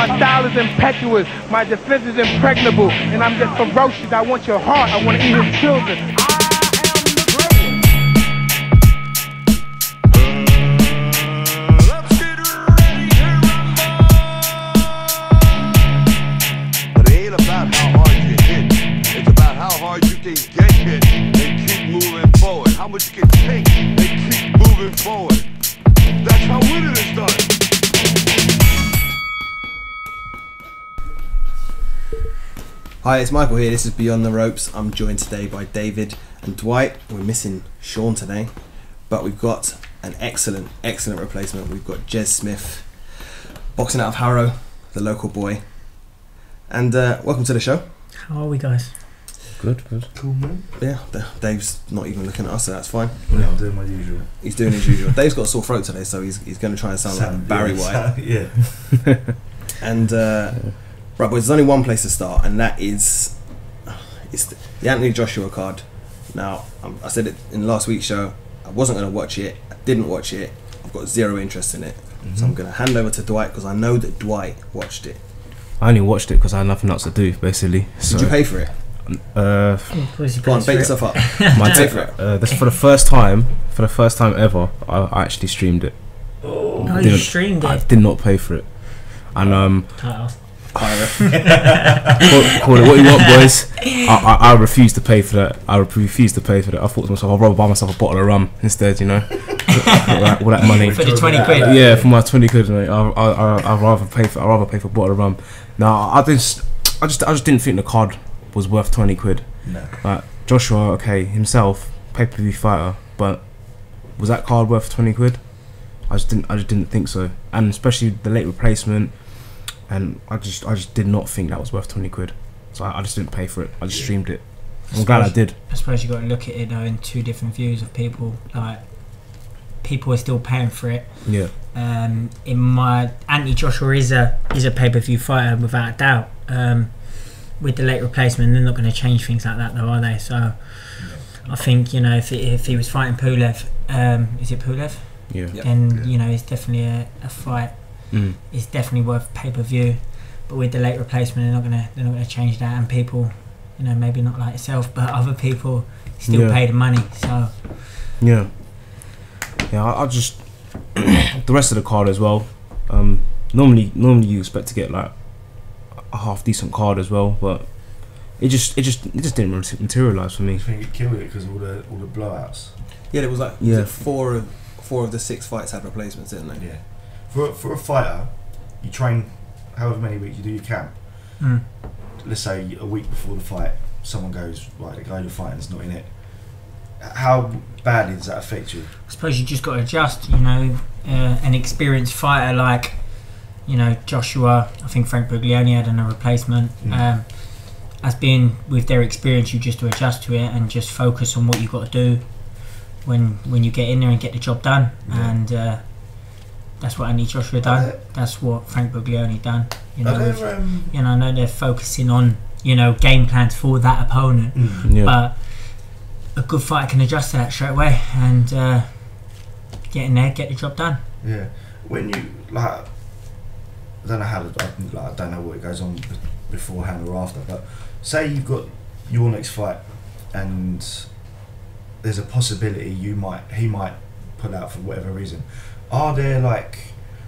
My style is impetuous, my defense is impregnable, and I'm just ferocious. I want your heart, I want to eat his children. How much you can take, they keep moving forward. That's how winning is done. Hi, it's Michael here. This is Beyond the Ropes. I'm joined today by David and Dwight. We're missing Sean today, but we've got an excellent replacement. We've got Jez Smith, boxing out of Harrow, the local boy. And welcome to the show. How are we, guys? Good. Cool, man. Yeah, Dave's not even looking at us, so that's fine. Yeah, I'm doing my usual. He's doing his usual. Dave's got a sore throat today, so he's going to try and sound like Barry White. Yeah. And right, but there's only one place to start, and that is it's the Anthony Joshua card. Now, I said it in last week's show. I wasn't going to watch it. I didn't watch it. I've got zero interest in it. So I'm going to hand over to Dwight because I know that Dwight watched it. I only watched it because I had nothing else to do, basically. So. Did you pay for it? Go on, bait yourself up. This for the first time ever, I actually streamed it. You streamed it? I did not pay for it. And Title. call it what you want, boys. I refuse to pay for that. I thought to myself, I'd rather buy myself a bottle of rum instead, you know. all that money for the 20 quid. Yeah, for my 20 quid, mate. I'd rather pay for a bottle of rum. Now, I just didn't think the card was worth 20 quid. No. Like Joshua, okay, himself, pay-per-view fighter, but was that card worth 20 quid? I just didn't think so. And especially the late replacement, and I just did not think that was worth 20 quid. So I just didn't pay for it. I just streamed it. I'm glad I did. I suppose you got to look at it though in two different views of people. Like, people are still paying for it. Yeah. In my Anthony Joshua is a pay-per-view fighter without a doubt. With the late replacement, they're not going to change things like that, though, are they? So, I think, you know, if he was fighting Pulev, is it Pulev? Yeah. Then you know, it's definitely a fight. It's definitely worth pay-per-view. But with the late replacement, they're not gonna change that. And people, you know, maybe not like yourself, but other people still pay the money. So. Yeah. I just the rest of the card as well. Normally you expect to get like a half decent card as well, but it just didn't materialise for me. I think it killed it because all the blowouts. Yeah, it was like was it four of the 6 fights had replacements, didn't they? Yeah. For a fighter, you train however many weeks you do your camp. Let's say a week before the fight, someone goes, right, the guy you're fighting is not in it. How badly does that affect you? I suppose you just got to adjust. You know, an experienced fighter like, you know, Joshua, I think Frank Buglioni had a replacement. As being with their experience, you just to adjust to it and just focus on what you've got to do when you get in there and get the job done. And that's what Anthony Joshua done. That's what Frank Buglioni done. You know, you know, I know they're focusing on, you know, game plans for that opponent, but a good fighter can adjust to that straight away and get in there, get the job done. Yeah. When you like. I don't know how I don't know what goes on beforehand or after, but say you've got your next fight and there's a possibility he might pull out for whatever reason. Are there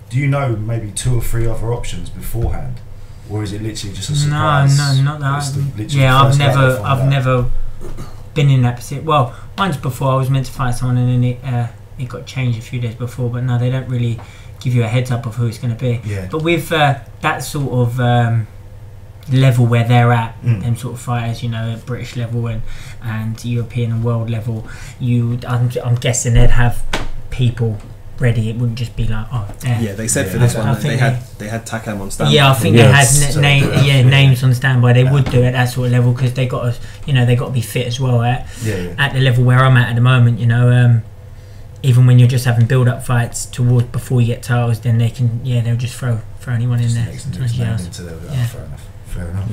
do you know maybe 2 or 3 other options beforehand, or is it literally just a surprise? No, not that. Yeah, I've never been in that position. Well, once before I was meant to fight someone and then it got changed a few days before, but no, they don't really give you a heads up of who it's going to be. Yeah. But with that sort of level where they're at, them sort of fighters, you know, at British level and European and world level, I'm guessing they'd have people ready. It wouldn't just be like, oh, yeah. They said for this one they had Takam on standby. Yeah, I think they had names on standby. They would do at that sort of level because they got to be fit as well at the level where I'm at the moment. You know, even when you're just having build-up fights towards before you get titles, then they can they'll just throw anyone in there. Fair enough.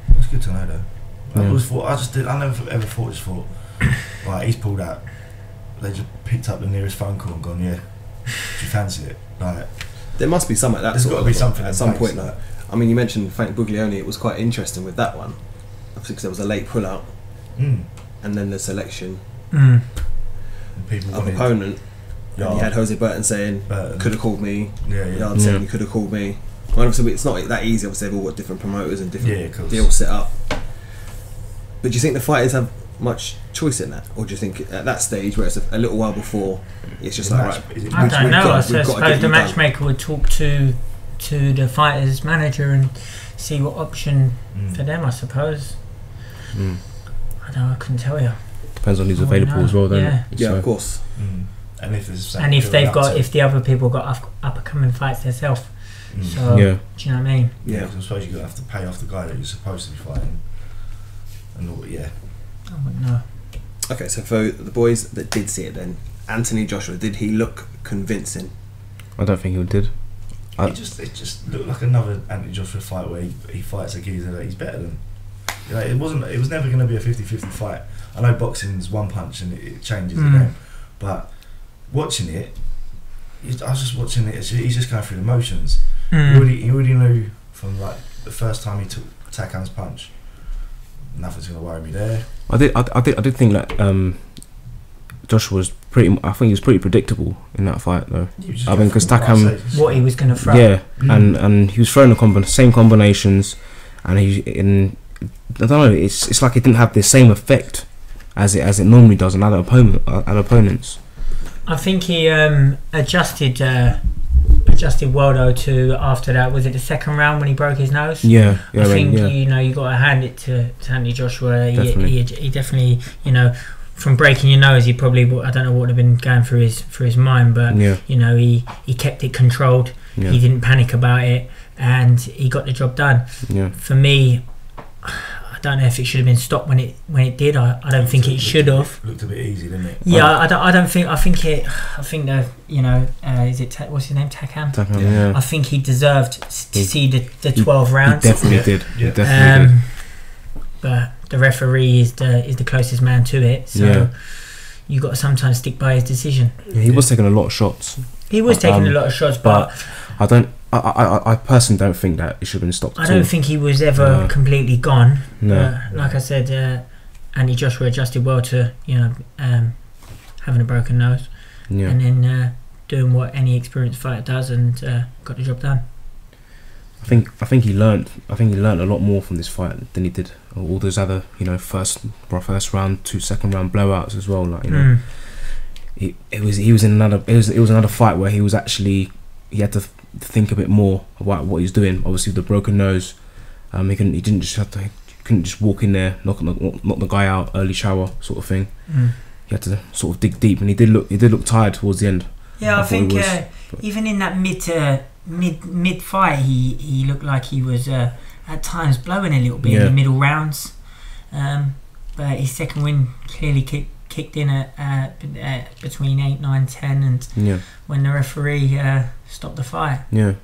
That's good to know though. I never ever thought right, he's pulled out. They just picked up the nearest phone call and gone, yeah, do you fancy it? Like, There must be some at that. There's sort got of to be level something at in some place. point. Like, I mean, you mentioned Frank Buglioni. It was quite interesting with that one, because there was a late pull out, and then the selection And people of wanted opponent. And you Yard. had Jose Burton saying, Burton. "Could have called me." Yeah, Yard saying, "You could have called me." Well, obviously, it's not that easy. Obviously, they've all got different promoters and different Yeah, of course. deals set up. But do you think the fighters have much choice in that, or do you think at that stage where it's a little while before, it's just Is it like, match- right, is it I we've don't know. got- I we've got to suppose get the you done. matchmaker would talk to the fighter's manager and see what option for them. I suppose. I don't know. I couldn't tell you. Depends on who's I wouldn't available know. as well, don't Yeah. it? Yeah, So- of course. And if there's And if they've got, if the other people got up and coming fights themselves, so Yeah. do you know what I mean? yeah, Yeah. 'cause I suppose you're gonna have to pay off the guy that you're supposed to be fighting. And all, yeah, I wouldn't know. Okay, so for the boys that did see it, then Anthony Joshua, did he look convincing? I don't think he did. it just looked like another Anthony Joshua fight where he fights a geezer that he's better than. You know, it was never going to be a 50-50 fight. I know boxing's one punch and it changes the game, but watching it, I was just watching it. He's just going through the motions. He already knew from like the first time he took Takan's punch, nothing's going to worry me there. I did think that Joshua was pretty. I think he was pretty predictable in that fight, though. I mean, because Takam, What he was going to throw. yeah, and he was throwing the same combinations, and I don't know. It's like it didn't have the same effect as it normally does on other opponents. I think he adjusted Waldo to after that. Was it the second round when he broke his nose? Yeah, I think yeah. you got to hand it to Anthony Joshua. Definitely. He definitely, from breaking your nose, he probably, I don't know what would have been going through his mind, but Yeah. he kept it controlled. Yeah. He didn't panic about it, and he got the job done. Yeah. For me, I don't know if it should have been stopped when it did. I don't think it should have. Looked a bit easy, didn't it? Yeah, I don't think. I think the is it what's his name, Takam? Takam, Yeah. yeah. I think he deserved to see the 12 He rounds. definitely Yeah. did. Yeah. He definitely did. But the referee is the closest man to it, so Yeah. you got to sometimes stick by his decision. Yeah, he was taking a lot of shots. He was taking a lot of shots, but I personally don't think that it should have been stopped. I at don't all. think he was ever No. completely gone. No. Like I said, Andy Joshua adjusted well to having a broken nose, Yeah. and then doing what any experienced fighter does, and got the job done. I think he learned a lot more from this fight than he did all those other first round, second round blowouts as well. Like it was another fight where he had to think a bit more about what he's doing. Obviously with the broken nose, he couldn't just walk in there, knock the guy out, early shower sort of thing. He had to sort of dig deep, and he did look tired towards the end. Yeah, I thought he think was, even in that mid fight, he looked like he was at times blowing a little bit in Yeah. the middle rounds. But his second win clearly kicked in at between 8, 9, 10, and Yeah. when the referee stopped the fight. Yeah.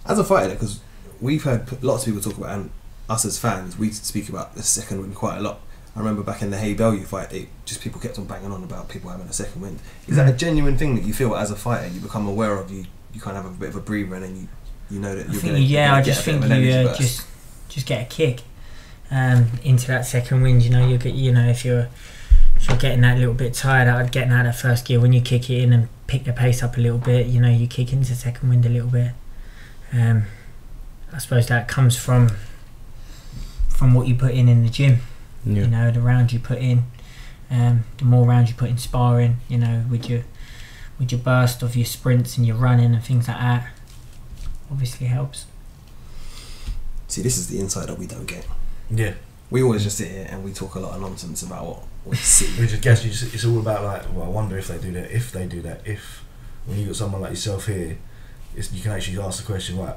As a fighter, because we've heard lots of people talk about, and us as fans, we speak about the second win quite a lot. I remember back in the Hay Bellew fight, people kept on banging on about people having a second win. Is that a genuine thing that you feel as a fighter, you become aware of, you kind of have a bit of a breather, and then you know that you're going to I just think you just get a kick into that second wind. You get if you're getting that little bit tired out of getting out of that first gear, when you kick it in and pick the pace up a little bit, you kick into second wind a little bit. I suppose that comes from what you put in the gym. Yeah. The rounds you put in, the more rounds you put in sparring, with your burst of your sprints and your running and things like that, obviously helps. See, this is the insight that we don't get. Yeah. We always just sit here and we talk a lot of nonsense about what we see. We just guess it's all about like, well, I wonder if they do that. If when you got someone like yourself here, you can actually ask the question, right?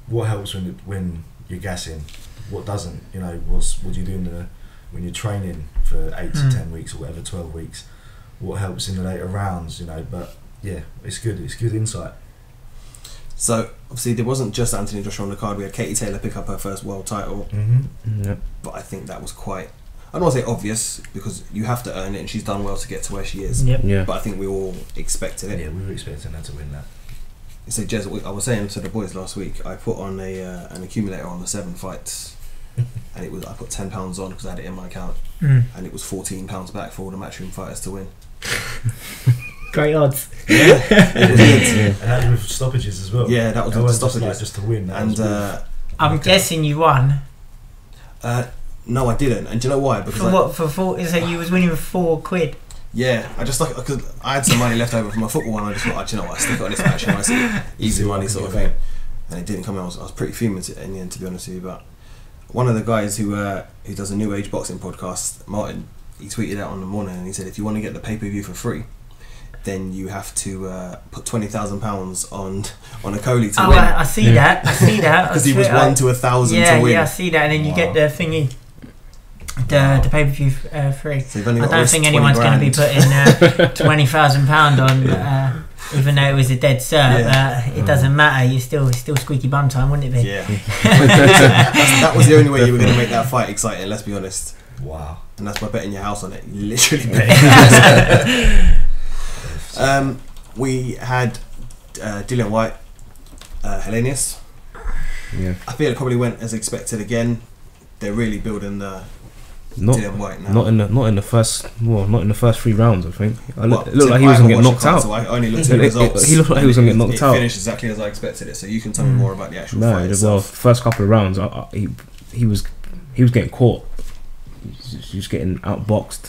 What helps when you're gassing? What doesn't? What do you do when you're training for 8 to 10 weeks or whatever, 12 weeks? What helps in the later rounds? But yeah, it's good. It's good insight. So obviously there wasn't just Anthony Joshua on the card. We had Katie Taylor pick up her first world title, Yeah. but I think that was quite, I don't want to say obvious, because you have to earn it, and she's done well to get to where she is. Yep. Yeah. But I think we all expected it. Yeah, we were expecting her to win that. So Jez, I was saying to the boys last week, I put on an accumulator on the 7 fights, and I put £10 on because I had it in my account, and it was £14 back for all the matchroom fighters to win. Great odds. Yeah, it was good. And that was with stoppages as well. Yeah, that was It with wasn't stoppages. just to win. And I'm guessing you won. no, I didn't. And do you know why? Because For what? For 4? So you was winning for £4. yeah, I just because I had some money left over from my football, and I just thought, do you know what, I stick it on this match, and I see easy money sort of thing. And it didn't come out. I was pretty fuming in the end, to be honest with you. But one of the guys who does a New Age boxing podcast, Martin, he tweeted out on the morning, and he said, if you want to get the pay-per-view for free, then you have to put £20,000 on a Coley to win. I see that. I see that. Because he was 1 to 1,000 to win. Yeah, I see that. And then you get the thingy, the pay-per-view free. So you've only got I don't risk think 20 anyone's going to be grand. putting £20,000 on, even though it was a dead cert. It doesn't matter. You still squeaky bum time, wouldn't it be? Yeah. that was the only way you were going to make that fight exciting, let's be honest. Wow. And that's by betting your house on it. You literally betting your house on it. We had Dillian White, Hellenius. Yeah. I feel it probably went as expected again. They're really building the Dillian White now. Not in the first 3 rounds. I think it looked Well, like he was I gonna get haven't knocked watched the fight, out. So I only looked at the results. He looked like he was gonna get knocked it out. It finished exactly as I expected it. So you can tell me more about the actual fight No, well, itself. first couple of rounds, he was getting caught. He was getting outboxed. I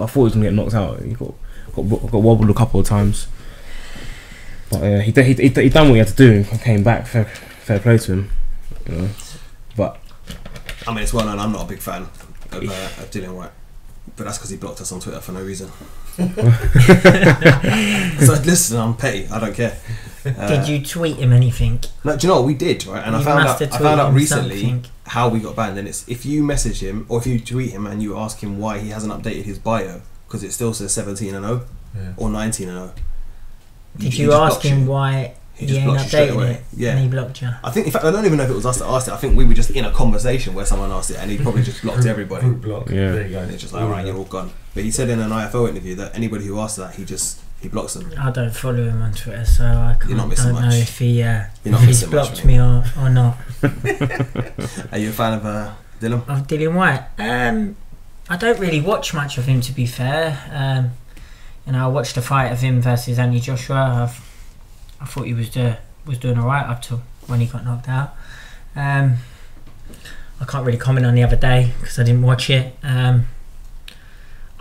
thought he was gonna get knocked out. He got wobbled a couple of times. But he done what he had to do and came back. Fair play to him. You know. But I mean, it's well known I'm not a big fan of Dillian White, but that's because he blocked us on Twitter for no reason. So listen, I'm petty. I don't care. Did you tweet him anything? No, do you know what we did? Right, and I You found must have out tweeted him recently something. how we got banned. And it's if you message him or if you tweet him and you ask him why he hasn't updated his bio because it still says 17-0 or 19-0. Did you ask him why He he just ain't blocked you straight updated away. it? Yeah. And he blocked you. I think, in fact, I don't even know if it was us that asked it. I think we were just in a conversation where someone asked it, and he probably just blocked everybody. Group block. Yeah. There you go. And it's just like, alright, you're all gone. But he said in an IFL interview that anybody who asks that, he blocks them. I don't follow him on Twitter, so I You're not don't missing know much. if he not if he's missing much, blocked mate. me or not. Are you a fan of Dylan? Of Dillian White, I don't really watch much of him, to be fair. I watched a fight of him versus Anthony Joshua. I thought he was doing alright up to when he got knocked out. I can't really comment on the other day because I didn't watch it.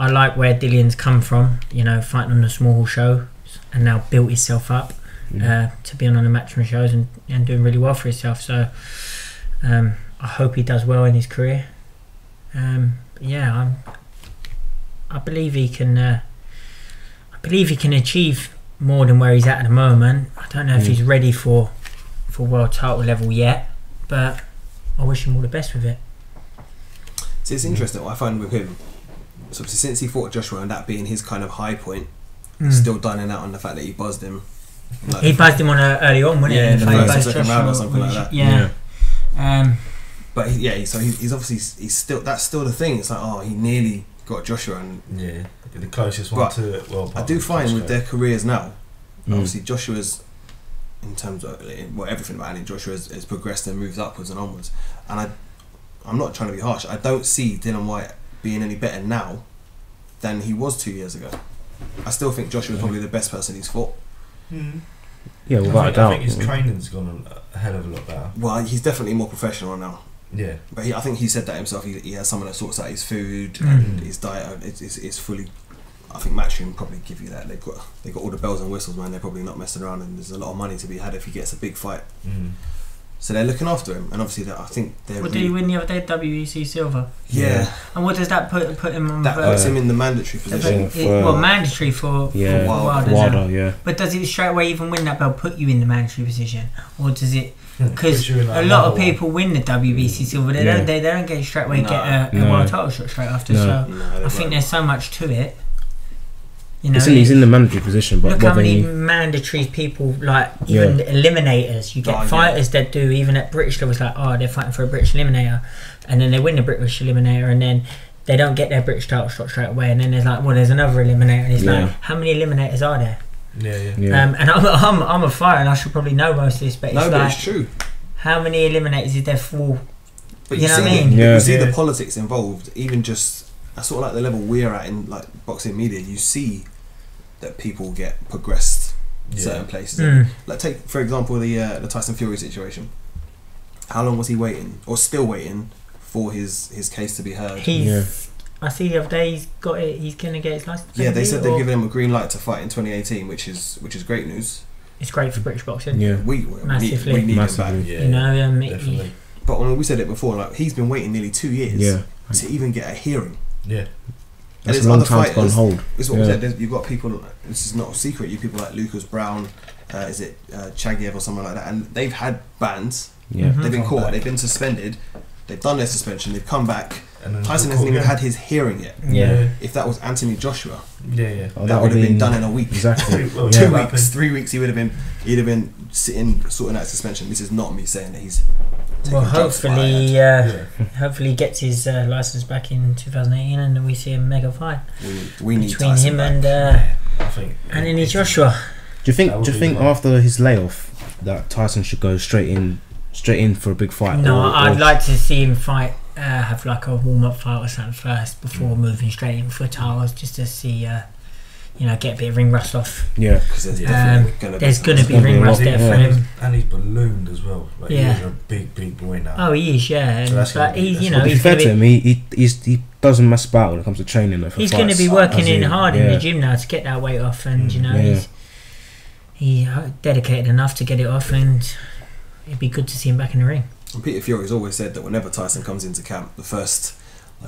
I like where Dillian's come from, fighting on a small show and now built himself up to being on the matchroom shows and doing really well for himself. So I hope he does well in his career. I believe he can. I believe he can achieve more than where he's at the moment. I don't know if he's ready for world title level yet, but I wish him all the best with it. See, it's interesting what I find with him. So since he fought Joshua and that being his kind of high point, still dining out on the fact that he buzzed him. Like He buzzed him on early on, wasn't Yeah, he? in the He first or buzzed second Joshua, round or something like that. Yeah. But so he's obviously he's still that's still the thing. It's like he nearly got Joshua, and Yeah, the closest one But to it. Well, I do find with their careers now, Mm. obviously Joshua's in terms of everything about him, Joshua has progressed and moved upwards and onwards. And I'm not trying to be harsh. I don't see Dillian White being any better now than he was 2 years ago. I still think Joshua's probably the best person he's fought. yeah, without a doubt. I think his training's gone a hell of a lot better. Well, he's definitely more professional now. Yeah. But I think he said that himself. He has someone that sorts out his food and his diet. It's fully. I think Matchroom probably give you that. They've got all the bells and whistles, man. They're probably not messing around, and there's a lot of money to be had if he gets a big fight. So they're looking after him, and obviously I think they're. What did he win the other day? WEC silver. Yeah. And what does that put him on? That puts him in the mandatory position. Mandatory for Wilder. Wilder, yeah. But does it straight away, even win that belt, put you in the mandatory position, or does it? Because Puts you in that a lot of level. people win the WBC silver, they don't get straight away get a world title shot straight after. So I think there's so much to it. He's in the mandatory position, but look how many mandatories people even eliminators. You get fighters that do even at British levels, they're fighting for a British eliminator, and then they win the British eliminator, and then they don't get their British title shot straight away, and then there's there's another eliminator, and it's how many eliminators are there? Yeah. And I'm a fighter, and I should probably know most of this, but it's No, but like, it's true. how many eliminators is there for? But You know see what I mean? You see Yeah. the politics involved, even just sort of like the level we're at in like boxing media. You see that people get progressed certain places. Like take for example the Tyson Fury situation. How long was he waiting, or still waiting, for his case to be heard? I see the other day he's got it. He's gonna get his license. Yeah, they said they've given him a green light to fight in 2018, which is great news. It's great for British boxing. Yeah. We Massively. need him Massively. back. Yeah, You know, definitely. But when we said it before, like he's been waiting nearly 2 years Yeah. to even get a hearing. Yeah. And That's there's a long other time to go on fighters- hold. This is what Yeah. we said. You've got people. This is not a secret. You people like Lucas Brown, is it Chagiev or someone like that, and they've had bans. Yeah. They've been Come caught. back. They've been suspended. They've done their suspension. They've come back. And then Tyson they'll hasn't even call had his hearing yet. Yeah. If that was Anthony Joshua, Yeah. Oh, that would have been done in a week. Exactly. Well, 2 yeah, weeks, 3 weeks. He'd have been sitting sorting out suspension. This is not me saying that he's. Well, taking drugs for hopefully, Iron. hopefully he gets his license back in 2018, and then we see a mega fight We need between Tyson him back. and I think. Anthony Joshua. Do you think? That would Do you be think right. after his layoff that Tyson should go straight in for a big fight? No, or- I'd or- like to see him fight, have like a warm up fight or something first before moving straight in for titles, just to see, get a bit of ring rust off. Yeah. Because there's definitely gonna There's going to be gonna be ring a rust lot, there yeah. for him. And he's ballooned as well. Like, Yeah. he's a big boy now. Oh, he is, yeah. So that's But gonna be- he, that's you gonna know, To be he's fair going to to him, he doesn't mess about when it comes to training. Though, for he's going to fights. be working As in in, hard in yeah. the gym now to get that weight off, and you know, Yeah. he's dedicated enough to get it off, and it'd be good to see him back in the ring. And Peter Fury's always said that whenever Tyson comes into camp, the first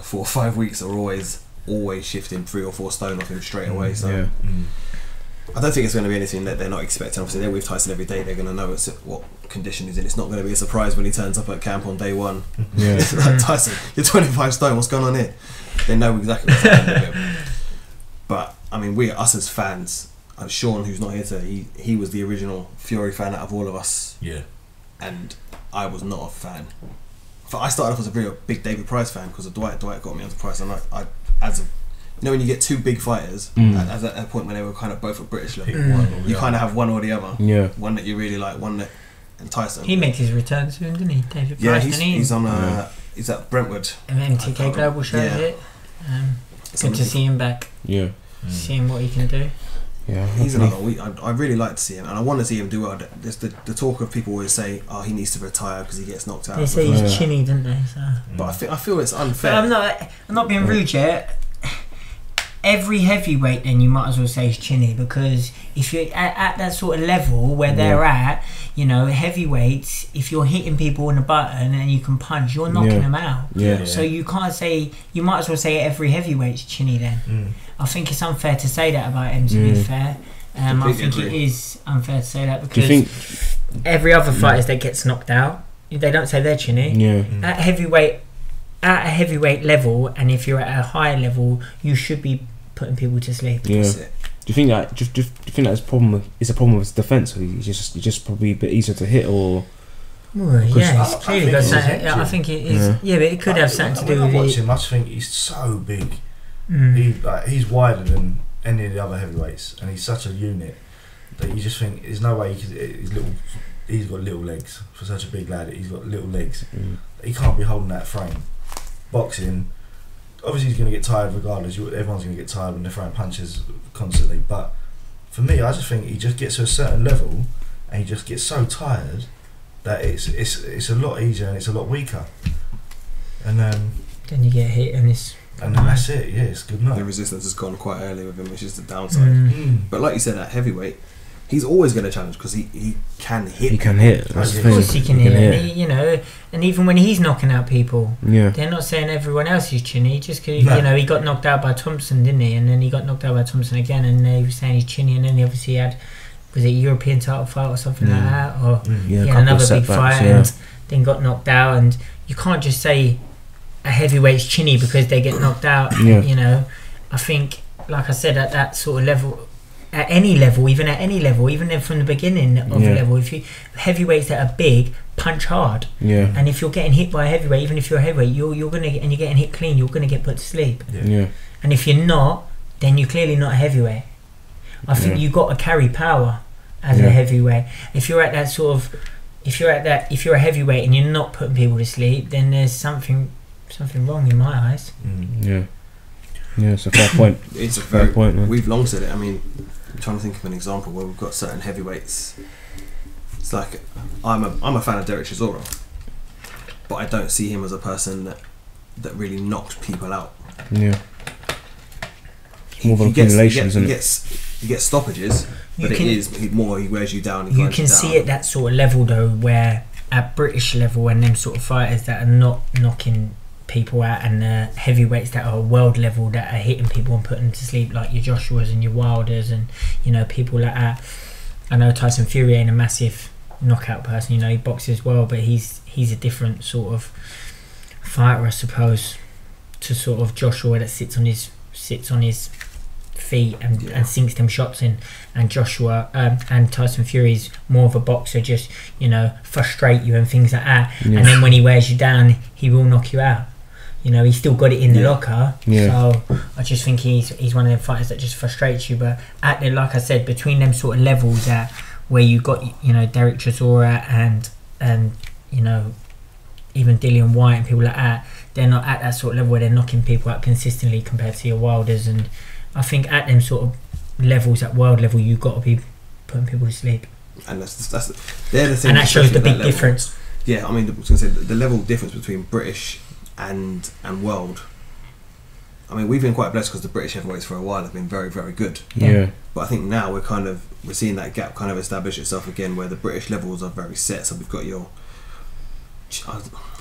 4 or 5 weeks are always shifting 3 or 4 stone off him straight away. So Yeah. I don't think it's going to be anything that they're not expecting. Obviously, they're with Tyson every day. They're going to know what condition he's in. It's not going to be a surprise when he turns up at camp on day one. Yeah. It's like, Tyson, you're 25 stone. What's going on here? They know exactly what's happening with him. But I mean, us as fans. Sean, who's not here today, he was the original Fury fan out of all of us. Yeah. And I was not a fan. I started off as a very big David Price fan because of Dwight. Dwight got me onto Price, and when you get 2 big fighters at a point when they were kind of both at British level, you kind of have one or the other. Yeah. One that you really like, one that. And Tyson. He makes his return soon, didn't he, David Yeah, Price? he's on. He's at Brentwood. MTK Global show, is it? Good to see him back. Yeah. Seeing what he can do. Yeah. He's hopefully. another. I really like to see him, and I want to see him do well. There's the talk of people always say, "Oh, he needs to retire because he gets knocked out." They say he's chinny, didn't they? So. But I feel it's unfair. But I'm not being rude yet. Every heavyweight, then you might as well say is chinny, because if you're at that sort of level where they're at, heavyweights, if you're hitting people on the button and you can punch, you're knocking them out. Yeah. So you can't say, you might as well say every heavyweight's chinny then. I think it's unfair to say that about him, to be fair. I Completely think agree. it is unfair to say that, Do you because think? every other fighter that gets knocked out, they don't say they're chinny. Yeah. At a heavyweight level, and if you're at a higher level, you should be putting people to sleep. Yeah. That's it. Do you think that? Do you think that's a problem? Is a problem with his defense? Or he's just probably a bit easier to hit, or? Well, yeah, it's I clearly think got it's something. his engine. I think it is. Yeah, but it could have something to do with When I watch it. him, I just think he's so big. Mm. He's wider than any of the other heavyweights, and he's such a unit that you just think there's no way he's got little legs for such a big lad. He's got little legs. He can't be holding that frame. Boxing, obviously he's going to get tired regardless. Everyone's going to get tired when they're throwing punches constantly. But for me, I just think he just gets to a certain level, and he just gets so tired that it's a lot easier and it's a lot weaker. And Then you get hit, and it's. then that's it. Yeah, it's good enough. The resistance has gone quite early with him, which is the downside. But like you said, at heavyweight, he's always going to challenge because he can hit. He can hit. That's the Of thing. course he can hit, and and even when he's knocking out people, Yeah. they're not saying everyone else is chinny. Just because No. he got knocked out by Thompson, didn't he? And then he got knocked out by Thompson again, and they were saying he's chinny. And then he obviously had, was it a European title fight or something like that, or Yeah. he a had couple of another big setbacks, fight yeah. and then got knocked out. And you can't just say a heavyweight's chinny because they get knocked out. Yeah. I think, like I said, at that sort of level. At any level, even then from the beginning of the level, if you heavyweights that are big punch hard, Yeah. and if you're getting hit by a heavyweight, even if you're a heavyweight, you're gonna get, and you're getting hit clean, you're gonna get put to sleep. Yeah. And if you're not, then you're clearly not a heavyweight. I think you got to carry power as a heavyweight. If you're at that sort of, if you're a heavyweight and you're not putting people to sleep, then there's something wrong in my eyes. Yeah, it's a fair point. It's a fair point. Man. We've long said it. I mean, I'm trying to think of an example where we've got certain heavyweights. It's like I'm a fan of Derek Chisora, but I don't see him as a person that really knocked people out. Yeah. More of accumulations, he gets stoppages, but he wears you down. You can see at that sort of level though, where at British level, and them sort of fighters that are not knocking people out, and heavyweights that are world level that are hitting people and putting them to sleep, like your Joshuas and your Wilders, and people like that. I know Tyson Fury ain't a massive knockout person. He boxes well, but he's a different sort of fighter, I suppose, to sort of Joshua that sits on his feet and sinks them shots in, and Joshua and Tyson Fury's more of a boxer, just frustrate you and things like that, and then when he wears you down, he will knock you out. He's still got it in the locker. So I just think he's one of them fighters that just frustrates you. But like I said, between them sort of levels where you got Derek Chisora and even Dillian White and people like that, they're not at that sort of level where they're knocking people out consistently compared to your Wilders. And I think at them sort of levels, at world level, you've got to be putting people to sleep. And they're the things. And that shows the big difference. Yeah, I mean, I was going to say the level difference between British and world. I mean, we've been quite blessed because the British heavyweights for a while have been very, very good. Yeah. But I think now we're seeing that gap kind of establish itself again, where the British levels are very set. So we've got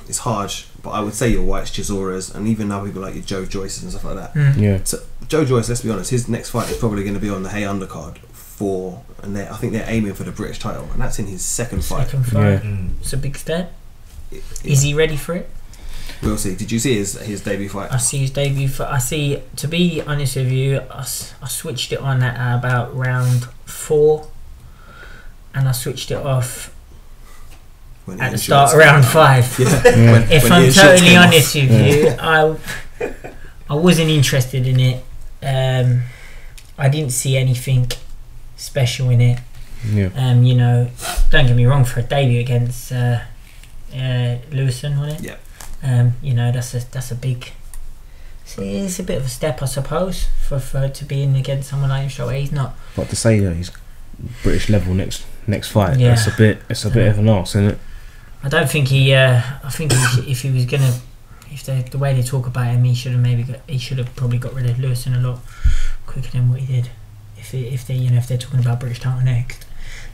it's harsh, but I would say your Whites, Chisoras, and even now people like your Joe Joyces and stuff like that. Yeah. So Joe Joyce, let's be honest, his next fight is probably going to be on the Hay undercard I think they're aiming for the British title, and that's in his second fight. Yeah. It's a big step. Is he ready for it? We'll see. Did you see his debut fight? I see his debut fight. To be honest with you, I switched it on at about round 4, and I switched it off at the start of round 5. If I'm totally honest with you, I wasn't interested in it. I didn't see anything special in it. Don't get me wrong, for a debut against Lewison, wasn't it? That's a big. It's a bit of a step, I suppose, for to be in against someone like him. So he's not. But to say that he's British level next fight, it's a bit of an arse, isn't it? I don't think he. I think if he was gonna, the way they talk about him, he should have probably got rid of Lewison a lot quicker than what he did. If they're talking about British title next,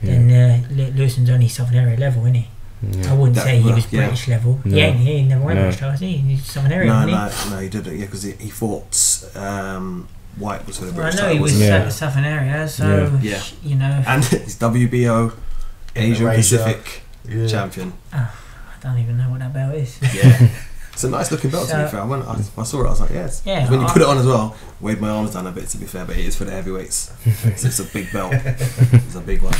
then Lewison's only Southern Area level, isn't he? I wouldn't say he was British level. No. He never went British title, he's Southern Area. No, he didn't. Yeah, because he fought. White was for the British title. I know he was Southern Area, so and he's WBO Asia Pacific champion. I don't even know what that belt is. Yeah. It's a nice looking belt, to be fair. I saw it, I was like, yes. Yeah. When you put it on as well, weighed my arms down a bit, to be fair, but it is for the heavyweights. So it's a big belt. It's a big one.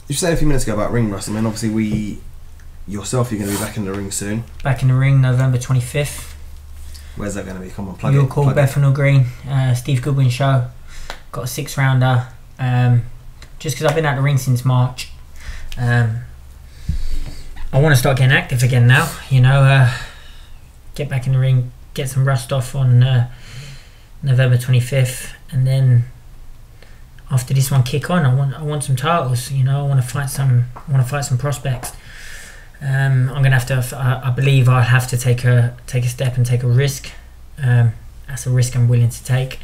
You said a few minutes ago about ring rust. I mean, obviously you're going to be back in the ring soon. Back in the ring November 25th. Where's that going to be? Come on, plug it. You're called Bethnal Green, Steve Goodwin show. Got a 6-rounder. Just because I've been out the ring since March. I want to start getting active again now, get back in the ring, get some rust off on November 25th, and then after this one kick on, I want some titles, I want to fight some prospects. I'm gonna have to. I believe I'll have to take a step and take a risk. That's a risk I'm willing to take.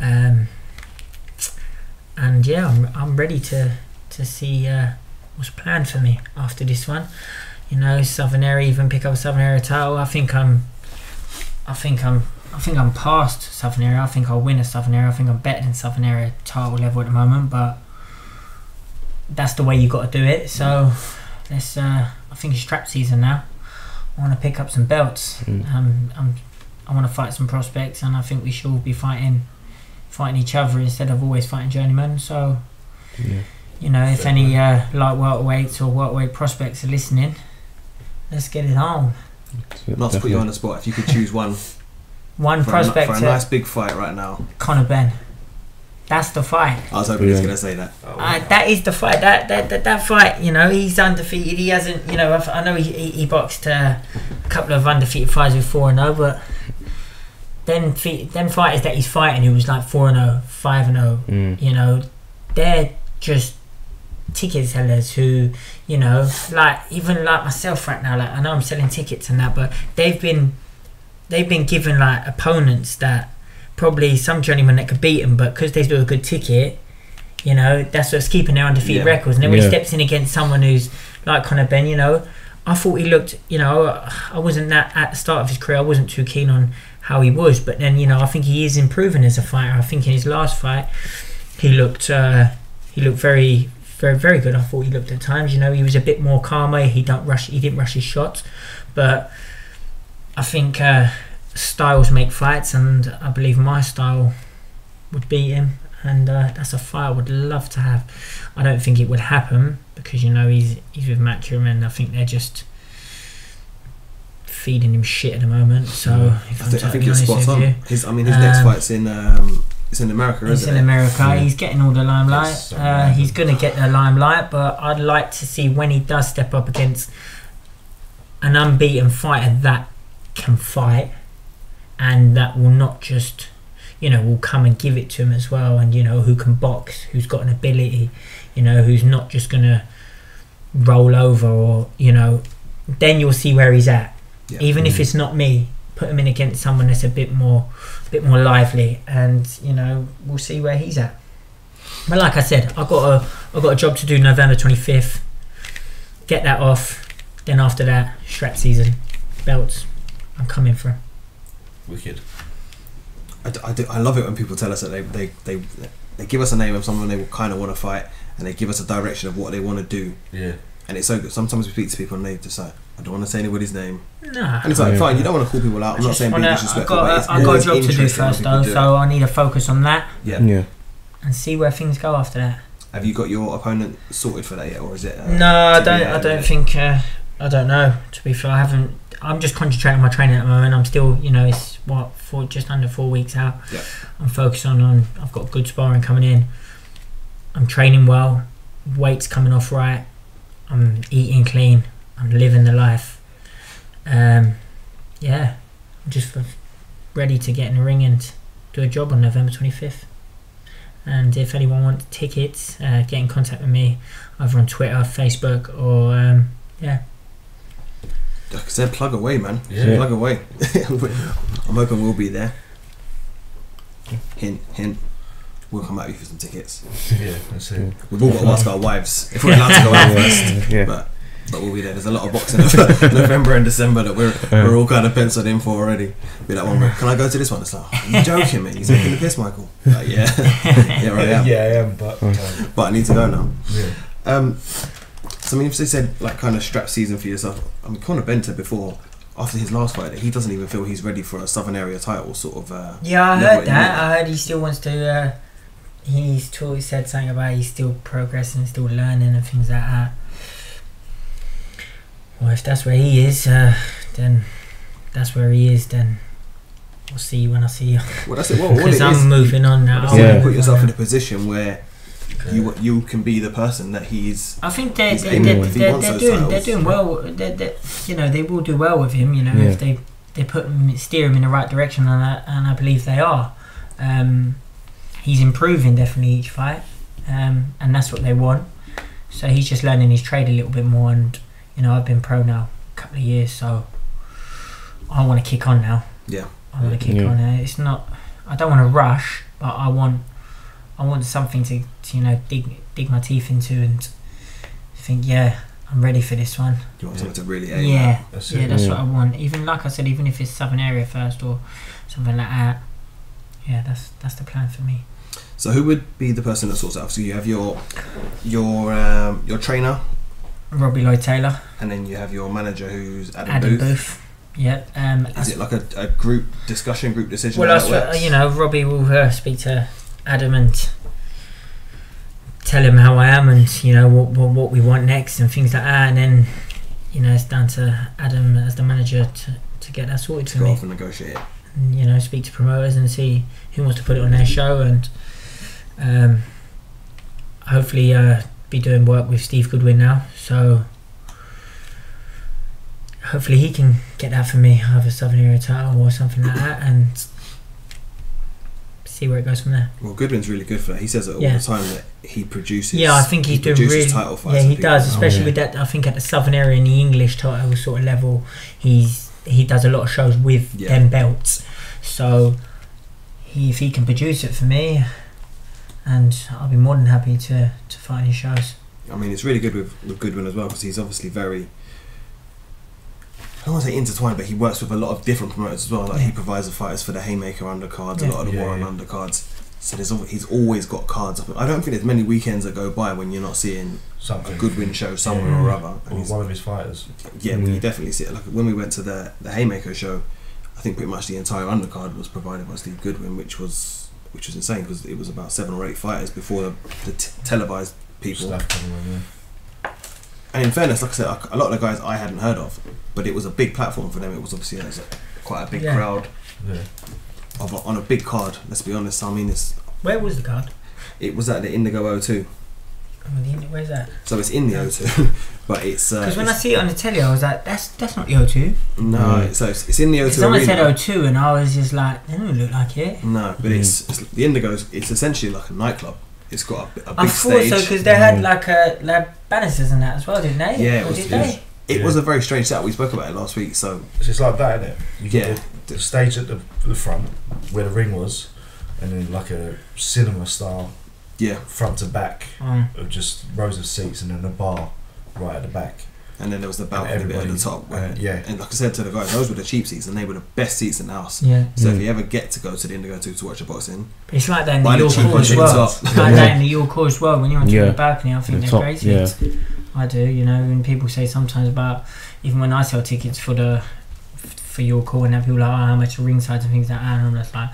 And yeah, I'm ready to see what's planned for me after this one. Southern Area, even pick up a Southern Area title. I think I'm past Southern Area. I think I'll win a Southern Area. I think I'm better than Southern Area title level at the moment, but that's the way you got to do it. So let's. I think it's trap season now. I want to pick up some belts. I want to fight some prospects, and I think we should all be fighting each other instead of always fighting journeymen. So. Yeah. If any light welterweights or welterweight prospects are listening, let's get it on. Not to put you on the spot, if you could choose one prospect for a nice big fight right now. Conor Benn. That's the fight. I was hoping he was going to say that. That is the fight. That fight. You know, he's undefeated. He hasn't. You know, I know he boxed a couple of undefeated fights with 4-0, but then fighters that he's fighting who was like 4-0, 5-0. You know, they're just ticket sellers who, you know, like even like myself right now. Like I know I'm selling tickets and that, but they've been given like opponents that. Probably some journeyman that could beat him, but because they do a good ticket, you know, that's what's keeping their undefeated records. And then when he steps in against someone who's like Conor Benn, you know, I thought he looked, you know, I wasn't that at the start of his career, I wasn't too keen on how he was, but then, you know, I think he is improving as a fighter. I think in his last fight, he looked very, very, very good. I thought he looked at times, you know, he was a bit more calmer. He didn't rush his shots, but I think. Styles make fights, and I believe my style would beat him, and that's a fight I would love to have. I don't think it would happen because, you know, he's with Matchroom, and I think they're just feeding him shit at the moment. So I think you're spot on. His next fight's in it's in America, isn't it? It's in America. He's getting all the limelight. He's going to get the limelight, but I'd like to see when he does step up against an unbeaten fighter that can fight. And that will not just, you know, will come and give it to him as well. And, you know, who can box, who's got an ability, you know, who's not just going to roll over or, you know, then you'll see where he's at. Yeah. Even if it's not me, put him in against someone that's a bit more lively, and, you know, we'll see where he's at. But like I said, I've got a job to do November 25th. Get that off. Then after that, strap season, belts. I'm coming for him. Wicked. I love it when people tell us that they give us a name of someone they kind of want to fight, and they give us a direction of what they want to do. Yeah. And it's so good. Sometimes we speak to people and they just like, I don't want to say anybody's name. Nah. And it's like, fine, you don't want to call people out. I'm not saying be disrespectful, but I've got a job to do first though, so I need to focus on that. Yeah. And see where things go after that. Have you got your opponent sorted for that yet, or is it? No, I don't think. I don't know. To be fair, I haven't. I'm just concentrating on my training at the moment. I'm still, you know, it's just under 4 weeks out. Yeah. I'm focusing on. I've got good sparring coming in. I'm training well. Weight's coming off right. I'm eating clean. I'm living the life. I'm just ready to get in the ring and do a job on November 25th. And if anyone wants tickets, get in contact with me either on Twitter, Facebook, or Like I said, plug away, man. Yeah. Plug away. I'm hoping we'll be there. Hint, hint. We'll come at you for some tickets. Yeah, that's it. We've all got to ask our wives if we're allowed to go out first. Yeah. But we'll be there. There's a lot of boxing in November and December that we're all kind of penciled in for already. Be like, one where, can I go to this one? It's like, are you joking, mate? You're taking the piss, Michael. Like, yeah. Yeah, right, I am. Yeah, I am, but I need to go now. Yeah. So I mean, if they said like kind of strap season for yourself, I mean, Conor Benn said before, after his last fight, that he doesn't even feel he's ready for a Southern Area title sort of. Yeah, I heard that. I heard he still wants to. He said something about he's still progressing, still learning and things like that. Well, if that's where he is, then that's where he is. Then I'll see you when I see you. Well, that's it. Because I'm moving on now. Yeah. Put yourself in a position where you can be the person that he's. I think they're doing well. They will do well with him. You know, if they steer him in the right direction, and I believe they are. He's improving definitely each fight, and that's what they want. So he's just learning his trade a little bit more, and you know, I've been pro now a couple of years, so I want to kick on now. Yeah, I want to kick on. It's not. I don't want to rush, but I want something to you know dig my teeth into and think, yeah, I'm ready for this one. You want something to really aim at. That's what I want. Even like I said, even if it's Southern Area first or something like that. Yeah, that's the plan for me. So who would be the person that sorts out? So you have your trainer, Robbie Lloyd Taylor, and then you have your manager, who's Adam Booth. Yeah. Is it like a group discussion, group decision? Well, you know, Robbie will speak to Adam and tell him how I am, and you know what we want next and things like that, and then you know it's down to Adam as the manager to get that sorted for me. Go off and negotiate. You know, speak to promoters and see who wants to put it on their show, and Hopefully be doing work with Steve Goodwin now, so hopefully he can get that for me, either Southern Area title or something like that, and see where it goes from there. Well, Goodwin's really good for that. He says it all the time that he produces. Yeah, I think he's doing really. Title fights yeah, he does, people. especially with that. I think at the Southern Area and the English title sort of level, he does a lot of shows with them belts. So if he can produce it for me, and I'll be more than happy to fight his shows. I mean, it's really good with Goodwin as well, because he's obviously very, I don't want to say intertwined, but he works with a lot of different promoters as well. Like he provides the fighters for the Haymaker undercards, a lot of the Warren undercards. So he's always got cards up. I don't think there's many weekends that go by when you're not seeing a Goodwin show somewhere or other. Or one of his fighters. Yeah, you definitely see it. Like when we went to the Haymaker show, I think pretty much the entire undercard was provided by Steve Goodwin, which was insane, because it was about 7 or 8 fighters before the televised people. And in fairness, like I said, a lot of the guys I hadn't heard of, but it was a big platform for them. It was obviously quite a big crowd on a big card. Let's be honest. I mean, where was the card? It was at the Indigo 02. Where's that? So it's in the O2, but it's because when I see it on the telly, I was like, that's not the O2. No, so it's in the O2. Someone said O2, and I was just like, they don't look like it. No, but it's the Indigo's. It's essentially like a nightclub. It's got a big stage. I thought so, because they had like banisters and that as well, didn't they? Yeah, it was a very strange setup. We spoke about it last week. So it's just like that, isn't it? You get the stage at the front where the ring was, and then like a cinema style. Yeah, front to back of just rows of seats, and then a bar right at the back. And then there was the balcony bit at the top. And like I said to the guys, those were the cheap seats, and they were the best seats in the house. Yeah. So if you ever get to go to the Indigo 2 to watch a boxing, it's like that in the York Hall as well. It's like that in the York Hall as well. When you're on the balcony, I think they're great seats. I do, and people say sometimes about, even when I sell tickets for York Hall, and have people like, how much are ringside and things like that, and I'm just like,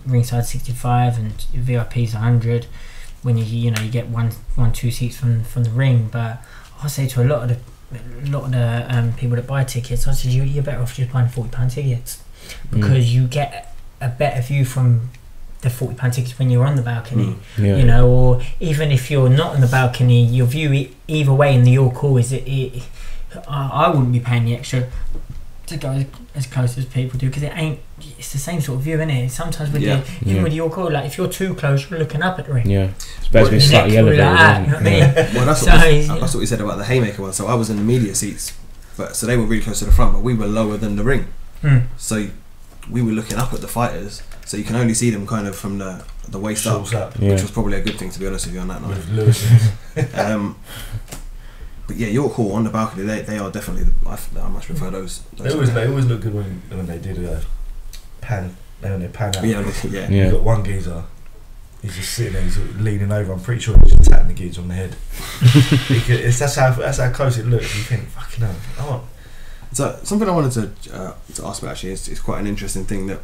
ringside 65 and VIP's 100. When you get one 2 seats from the ring. But I say to a lot of the people that buy tickets, I said you're better off just buying £40 tickets, because you get a better view from the £40 tickets when you're on the balcony. Or even if you're not on the balcony, your view either way in the York Hall is I wouldn't be paying the extra to go as close as people do, because it's the same sort of view, isn't it? Sometimes with even with your call, like if you're too close, you're looking up at the ring. Yeah, it's better to be slightly elevated. Well, that's what we said about the Haymaker one. So I was in the media seats, so they were really close to the front, but we were lower than the ring. So we were looking up at the fighters, so you can only see them kind of from the waist up, which was probably a good thing, to be honest with you, on that night. But yeah, York Hall on the balcony, they are definitely. I much prefer those. They always look good when they did pan. When they pan out. Yeah. You got one geezer. He's just sitting there. He's leaning over. I'm pretty sure he's just tapping the geezer on the head. That's how close it looks. You think, fucking hell. Oh. So something I wanted to ask about actually is quite an interesting thing that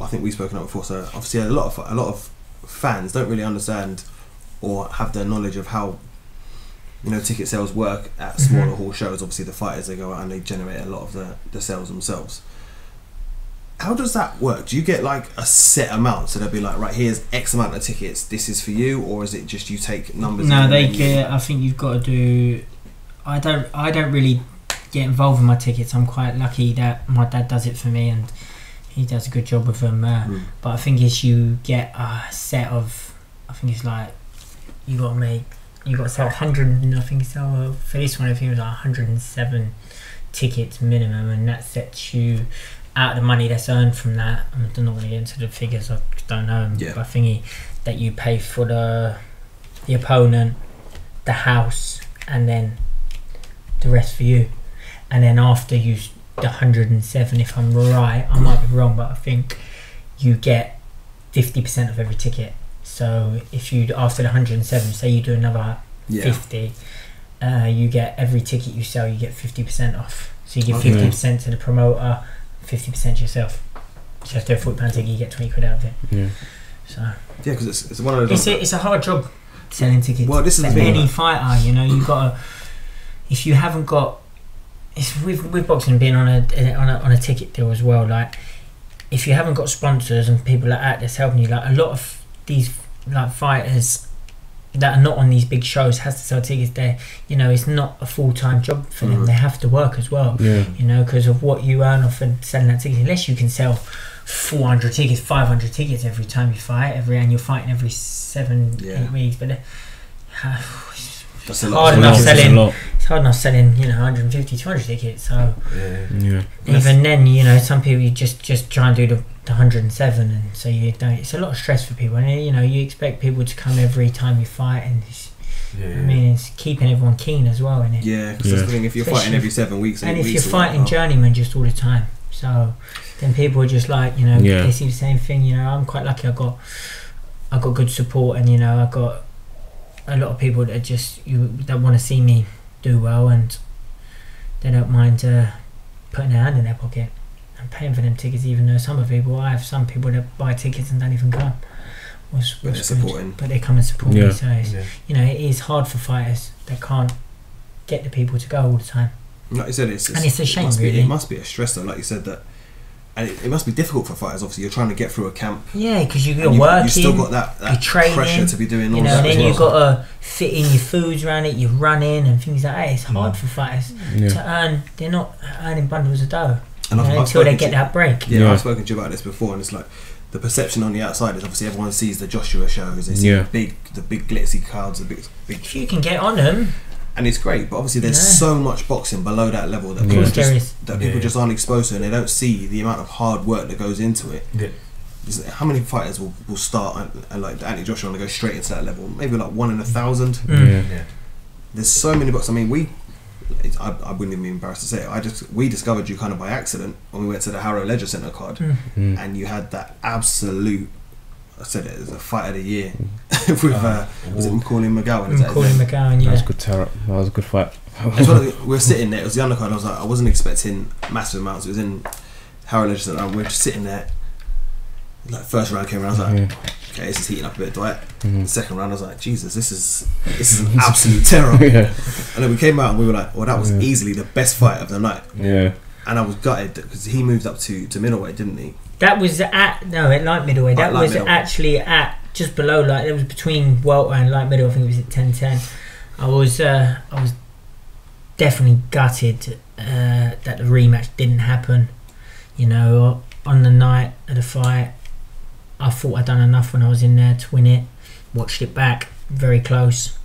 I think we've spoken about before. So obviously a lot of fans don't really understand or have the knowledge of how ticket sales work at smaller hall shows. Obviously the fighters, they go out and they generate a lot of the sales themselves. How does that work? Do you get like a set amount, so they'll be like, right, here's X amount of tickets, this is for you, or is it just you take numbers? No, I think you've got to do. I don't really get involved in my tickets. I'm quite lucky that my dad does it for me, and he does a good job with them. But I think it's you get a set of. I think it's like you got to sell 100. I think so for this one. I think it was like 107 tickets minimum, and that sets you out of the money that's earned from that. I'm not going to get into the figures. I don't know. But I think that you pay for the opponent, the house, and then the rest for you. And then after the 107, if I'm right, I might be wrong, but I think you get 50% of every ticket. So if you, after the 107, say you do another 50, you get every ticket you sell, you get 50% off. So you give 50% to the promoter, 50% yourself. So if they're a £40 ticket, you get 20 quid out of it. Yeah. So because it's one of those. It's a hard job selling tickets. Well, this is the thing. Any fighter, you got to. If you haven't got, it's with boxing being on a ticket deal as well. Like, if you haven't got sponsors and people like that that's helping you, like a lot of these like fighters that are not on these big shows has to sell tickets. There, you know, it's not a full-time job for them. They have to work as well. Yeah. You know, because of what you earn off of selling that ticket. Unless you can sell 400 tickets, 500 tickets every time you fight, and you're fighting every 8 weeks. But That's a hard lot. enough That's a selling. lot. It's hard enough selling, you know, 150, 200 tickets. So Yeah. even then, you know, some people you just try and do the 107, and so you don't. It's a lot of stress for people, and you know, you expect people to come every time you fight, and I mean, it's keeping everyone keen as well, isn't it? Yeah, because that's the thing. If you're fighting every 7 weeks, And if weeks you're fighting journeyman just all the time, so then people are just like, you know, they see the same thing. You know, I'm quite lucky. I got good support, and you know, I got a lot of people that that want to see me do well, and they don't mind putting their hand in their pocket and paying for them tickets. Even though I have some people that buy tickets and don't even come. But they're supporting. But they come and support me. So it's, you know, it is hard for fighters that can't get the people to go all the time. Like you said, it's a shame, it really. must be a stress though, like you said, that, and it must be difficult for fighters. Obviously, you're trying to get through a camp. Yeah, because you're working. You still got that training, pressure to be doing all you know, that. and then as you've well. got to fit in your foods around it. You're running and things like that. It's hard for fighters to earn. They're not earning bundles of dough until they get that break. Yeah, I've spoken to you about this before, and it's like the perception on the outside is obviously everyone sees the Joshua shows. They see the big glitzy crowds, the big. If you can get on them. And it's great, but obviously there's so much boxing below that level that people just aren't exposed to, and they don't see the amount of hard work that goes into it. Yeah. How many fighters will start and like Anthony Joshua want to go straight into that level? Maybe like 1 in 1,000. Yeah. There's so many boxers. I mean, I wouldn't even be embarrassed to say it. We discovered you kind of by accident when we went to the Harrow Ledger Centre card, and you had that absolute. I said it as a fight of the year with was it McCauley McGowan? McGowan, yeah. That was a good tear up. That was a good fight. We were sitting there. It was the undercard. I was like, I wasn't expecting massive amounts. It was in Harrow Ledger Centre, and we were just sitting there. Like first round came around, I was like, okay, this is heating up a bit, Dwight. Second round, I was like, Jesus, this is an absolute terror. And then we came out and we were like, well, that was easily the best fight of the night. Yeah. And I was gutted because he moved up to middleweight, didn't he? That was at light middleweight. That was actually at just below light. It was between welter and light middle. I think it was at 10-10. I was definitely gutted that the rematch didn't happen. You know, on the night of the fight, I thought I'd done enough when I was in there to win it. Watched it back, very close.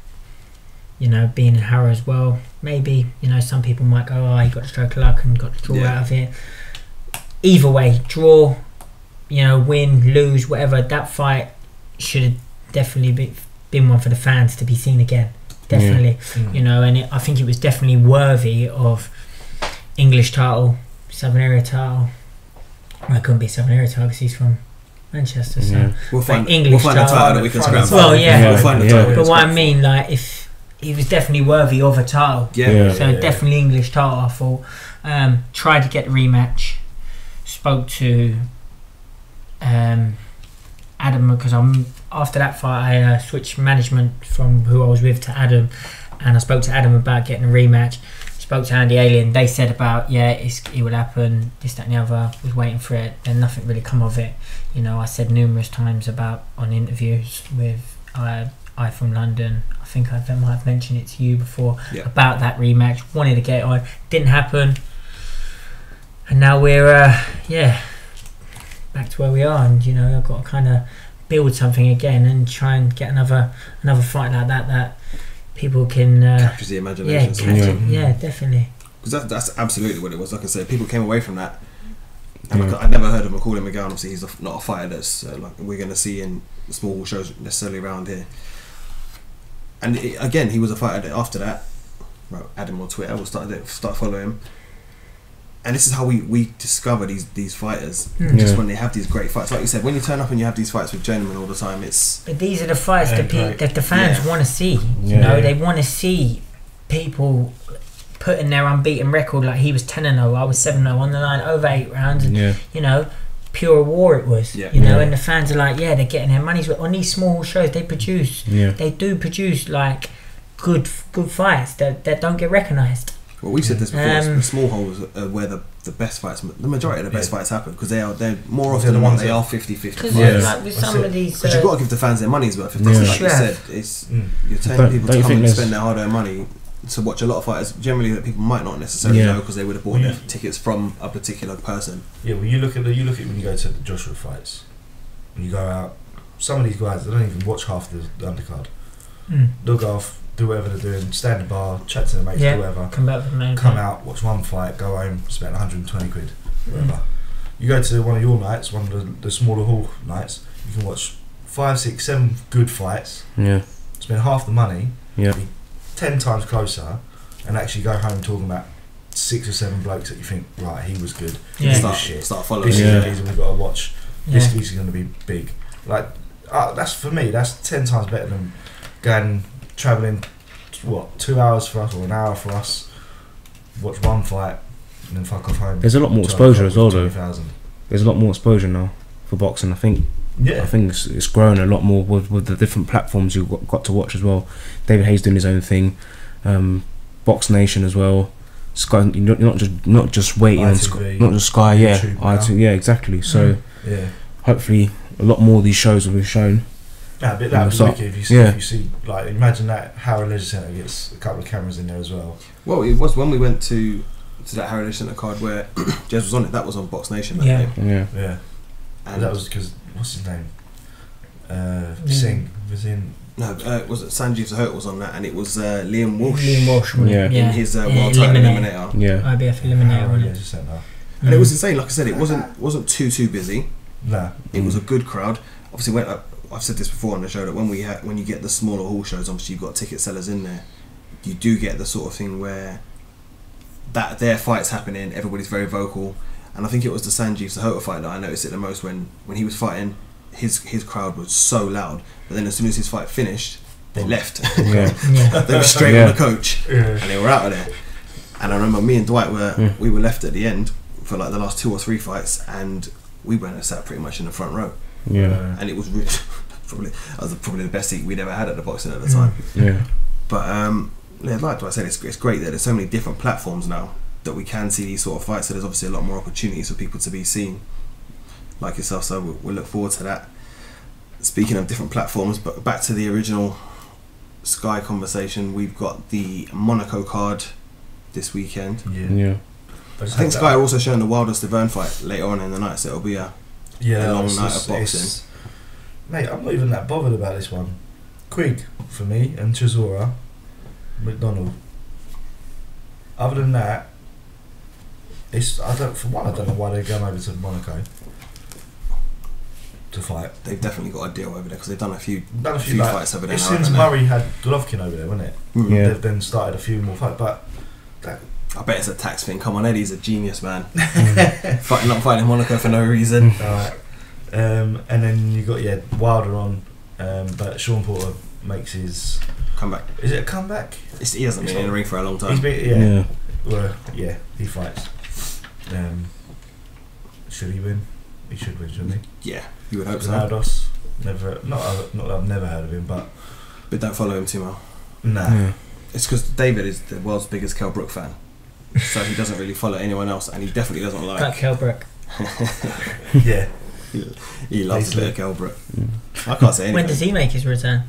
You know, being in Harrow as well. Maybe, you know, some people might go, oh, he got the stroke of luck and got the draw out of it. Either way, draw, you know, win, lose, whatever, that fight should have definitely been one for the fans to be seen again. Definitely. You know, and I think it was definitely worthy of English title, Southern Area title. Well, it couldn't be Southern Area title because he's from Manchester, so we'll find English the title that we can scrap. Well, we'll find the title. But what I mean, like, if he was definitely worthy of a title, definitely English title. I thought. Tried to get the rematch. Spoke to Adam because after that fight I switched management from who I was with to Adam, and I spoke to Adam about getting a rematch. Spoke to Andy Alien. They said about it will happen, this, that and the other. Was waiting for it, then nothing really come of it. You know, I said numerous times about on interviews with I from London. I think I might have mentioned it to you before about that rematch. Wanted to get it on, didn't happen, and now we're back to where we are. And you know, I've got to kind of build something again and try and get another fight like that people can captures the imagination. Yeah, definitely. Because that's absolutely what it was. Like I said, people came away from that. And I'd never heard of McCauley McGowan. Obviously, he's not a fighter that's like we're going to see in small shows necessarily around here. And again, he was a fighter that after that. Well, add him on Twitter. We'll start following him. And this is how we discover these fighters. Just when they have these great fights, like you said, when you turn up and you have these fights with gentlemen all the time, But these are the fights that the fans want to see. You know, they want to see people putting their unbeaten record. Like he was 10-0, I was 7-0 on the line over 8 rounds. And, you know, pure war it was. You know, and the fans are like, they're getting their money's worth on these small shows. They produce. They do produce like good fights that don't get recognised. Well, we've said this before. The small holes are where the best fights, the majority of the best fights happen because they're more often than not they are 50-50 Because fights. like with some of these, Because you've got to give the fans their money's worth. If that's like you said, it's you're telling people to come and spend their hard-earned money to watch a lot of fighters. Generally, that people might not necessarily know because they would have bought their tickets from a particular person. Yeah, well, you look at when you go to the Joshua fights, when you go out, some of these guys they don't even watch half the undercard. They'll go off, do whatever they're doing, stand in the bar, chat to their mates, do whatever. Come back for the main come out, watch one fight, go home, spend 120 quid, whatever. You go to one of your nights, one of the smaller hall nights, you can watch 5, 6, 7 good fights. Yeah. Spend half the money. Yeah. Be 10 times closer, and actually go home talking about 6 or 7 blokes that you think, right, he was good. Yeah. Start following. This is the reason we've got to watch. This is going to be big. Like that's for me. That's 10 times better than going travelling. What 2 hours for us or an hour for us? Watch one fight and then fuck off home. There's a lot more exposure as well, though. 20,000. There's a lot more exposure now for boxing. I think it's grown a lot more with the different platforms you've got to watch as well. David Hayes doing his own thing, Box Nation as well. Sky, you're not just waiting on ITV, not just Sky, ITV, exactly. So hopefully a lot more of these shows will be shown. That'd be wicked if you see, like, imagine that Harrow Leisure Centre gets a couple of cameras in there as well. Well, it was when we went to that Harrow Leisure Centre card where Jez was on it. That was on Box Nation. Yeah. And that was because what's his name? Singh was in. No, was it Sanjeev Zahert was on that, and it was Liam Walsh. Yeah. In his world title eliminator. Yeah. IBF eliminator. Leisure Centre. And it was insane. Like I said, it wasn't too busy. No. It was a good crowd. Obviously, I've said this before on the show that when you get the smaller hall shows, obviously you've got ticket sellers in there. You do get the sort of thing where that their fight's happening, everybody's very vocal, and I think it was the Sanjeev Zahota fight that I noticed it the most when he was fighting. His crowd was so loud, but then as soon as his fight finished, they left. They were straight on the coach, and they were out of there. And I remember me and Dwight we were left at the end for like the last 2 or 3 fights, and we went and sat pretty much in the front row. And it was really, probably the best seat we'd ever had at the boxing at the time. But like I said, it's great that there's so many different platforms now that we can see these sort of fights. So there's obviously a lot more opportunities for people to be seen, like yourself. So we'll look forward to that. Speaking of different platforms, but back to the original Sky conversation, we've got the Monaco card this weekend. I think Sky are also showing the Wilder Stavern fight later on in the night, so it'll be a long night of boxing. Mate, I'm not even that bothered about this one. Quigg for me and Chisora, McDonald. Other than that, I don't know why they're going over to Monaco to fight. They've definitely got a deal over there because they've done a few fights over there. Since Murray had Golovkin over there, wasn't it? They've then started a few more fights, but I bet it's a tax thing. Come on, Eddie's a genius, man. Fighting in Monaco for no reason. And then you got Wilder on, but Sean Porter makes his comeback. Is it a comeback? He hasn't been in the ring for a long time. He's been, he fights. Should he win? He should win, shouldn't he? Yeah, you would hope so. Ronaldo's not that I've never heard of him, but don't follow him too well. Nah. It's because David is the world's biggest Kell Brook fan, so he doesn't really follow anyone else, and he definitely doesn't like Kell Brook. Yeah. He loves a bit of Kell Brook. I can't say anything. When does he make his return?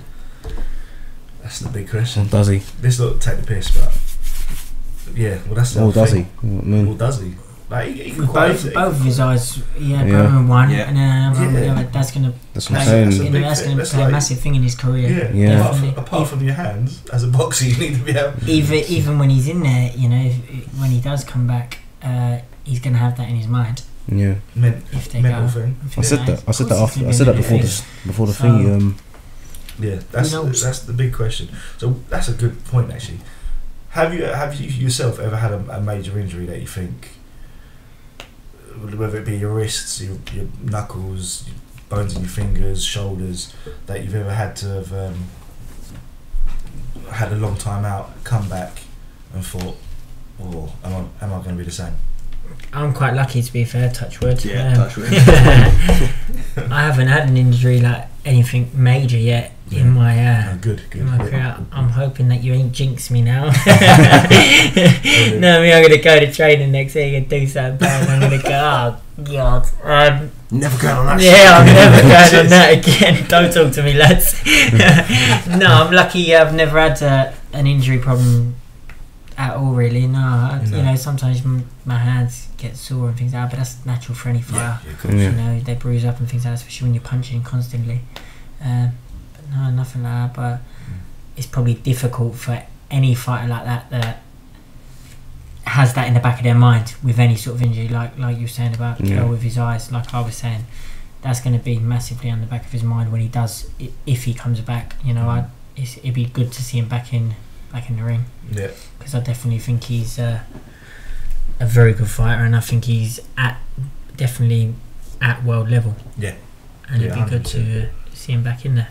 That's the big question. Or does he? This look take the piss, but that's the does thing. he? Or does he? Like he can both of his eyes, both one, and then that's going to play a massive thing in his career. Apart from your hands, as a boxer, you need to be able. Even when he's in there, when he does come back, he's going to have that in his mind. Yeah. If they mental thing. I said that before the thing. That's the big question. So that's a good point, actually. Have you yourself ever had a major injury that you think, whether it be your wrists, your knuckles, your bones in your fingers, shoulders, that you've ever had to have had a long time out, come back, and thought, "Oh, am I going to be the same?" I'm quite lucky, to be fair. Touch wood. Touch wood. I haven't had an injury like anything major yet. in my good. in my career. I'm hoping that you ain't jinxed me now. No, I'm gonna go to training next week and do something bad. I'm gonna go. Oh God. Never going on that. Yeah, I'm never going on that again. Don't talk to me, lads. No, I'm lucky. I've never had an injury problem at all, really. No, you know, sometimes my hands get sore and things like that, but that's natural for any fighter. You know, they bruise up and things like that, especially when you're punching constantly. But no, nothing like that. But it's probably difficult for any fighter like that has that in the back of their mind with any sort of injury, like you were saying about Kerr with his eyes. Like I was saying, that's going to be massively on the back of his mind when he does, if he comes back. You know, it'd be good to see him back in the ring. Yeah, because I definitely think he's a very good fighter, and I think he's definitely at world level. Yeah, and it'd be good to see him back in there.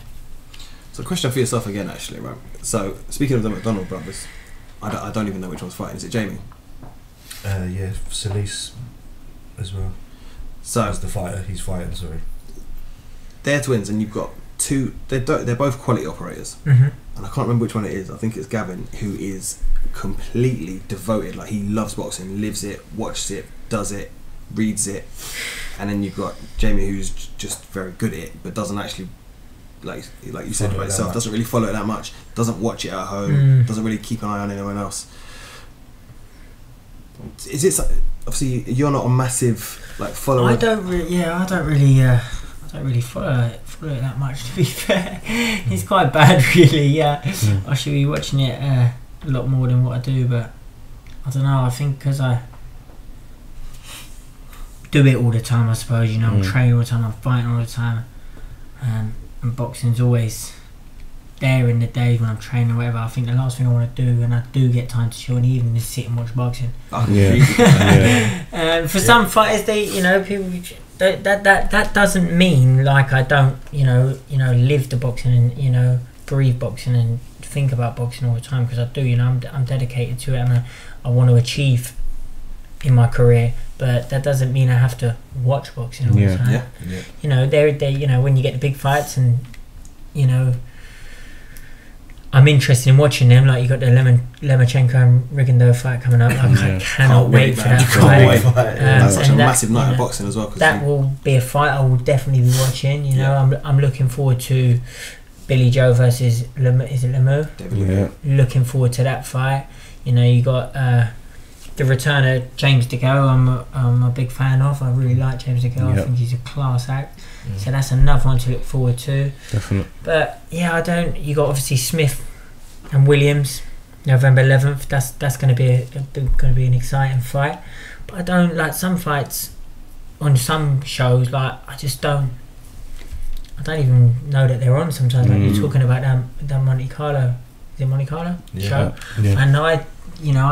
So, a question for yourself again, actually, right? So, speaking of the McDonald brothers, I don't even know which one's fighting. Is it Jamie? Yeah, Solis as well. So as the fighter, he's fighting. Sorry, they're twins, and you've got two. They're both quality operators, and I can't remember which one it is. I think it's Gavin, who is completely devoted. Like, he loves boxing, lives it, watches it, does it, reads it, and then you've got Jamie, who's just very good at it, but doesn't actually. Like you said about yourself, doesn't really follow it that much, doesn't watch it at home, doesn't really keep an eye on anyone else. Is it obviously you're not a massive follower? I don't really follow it that much, to be fair. It's quite bad, really. I should be watching it a lot more than what I do, but I don't know. I think because I do it all the time, I suppose. You know, I'm training all the time, I'm fighting all the time, and boxing's always there in the days when I'm training or whatever. I think the last thing I want to do, and I do get time to chill in the evening, is sit and watch boxing. For some fighters, people that doesn't mean like I don't live the boxing and breathe boxing and think about boxing all the time, because I do. I'm dedicated to it, and I want to achieve in my career, but that doesn't mean I have to watch boxing all the time. When you get the big fights, and I'm interested in watching them. Like, you got the Lemachenko and Rigondeaux fight coming up. I cannot wait for that fight. That's such a massive night of boxing as well. That will be a fight I will definitely be watching. I'm looking forward to Billy Joe versus Lemieux. Looking forward to that fight. You got the return of James DeGale. I'm a big fan of. I really like James DeGale. I think he's a class act. So that's another one to look forward to. Definitely. But you got obviously Smith and Williams, November 11th. That's going to be an exciting fight. But I don't like some fights on some shows. Like, I don't even know that they're on sometimes. Like, you're talking about that Monte Carlo. Is it Monte Carlo show? Yeah. And I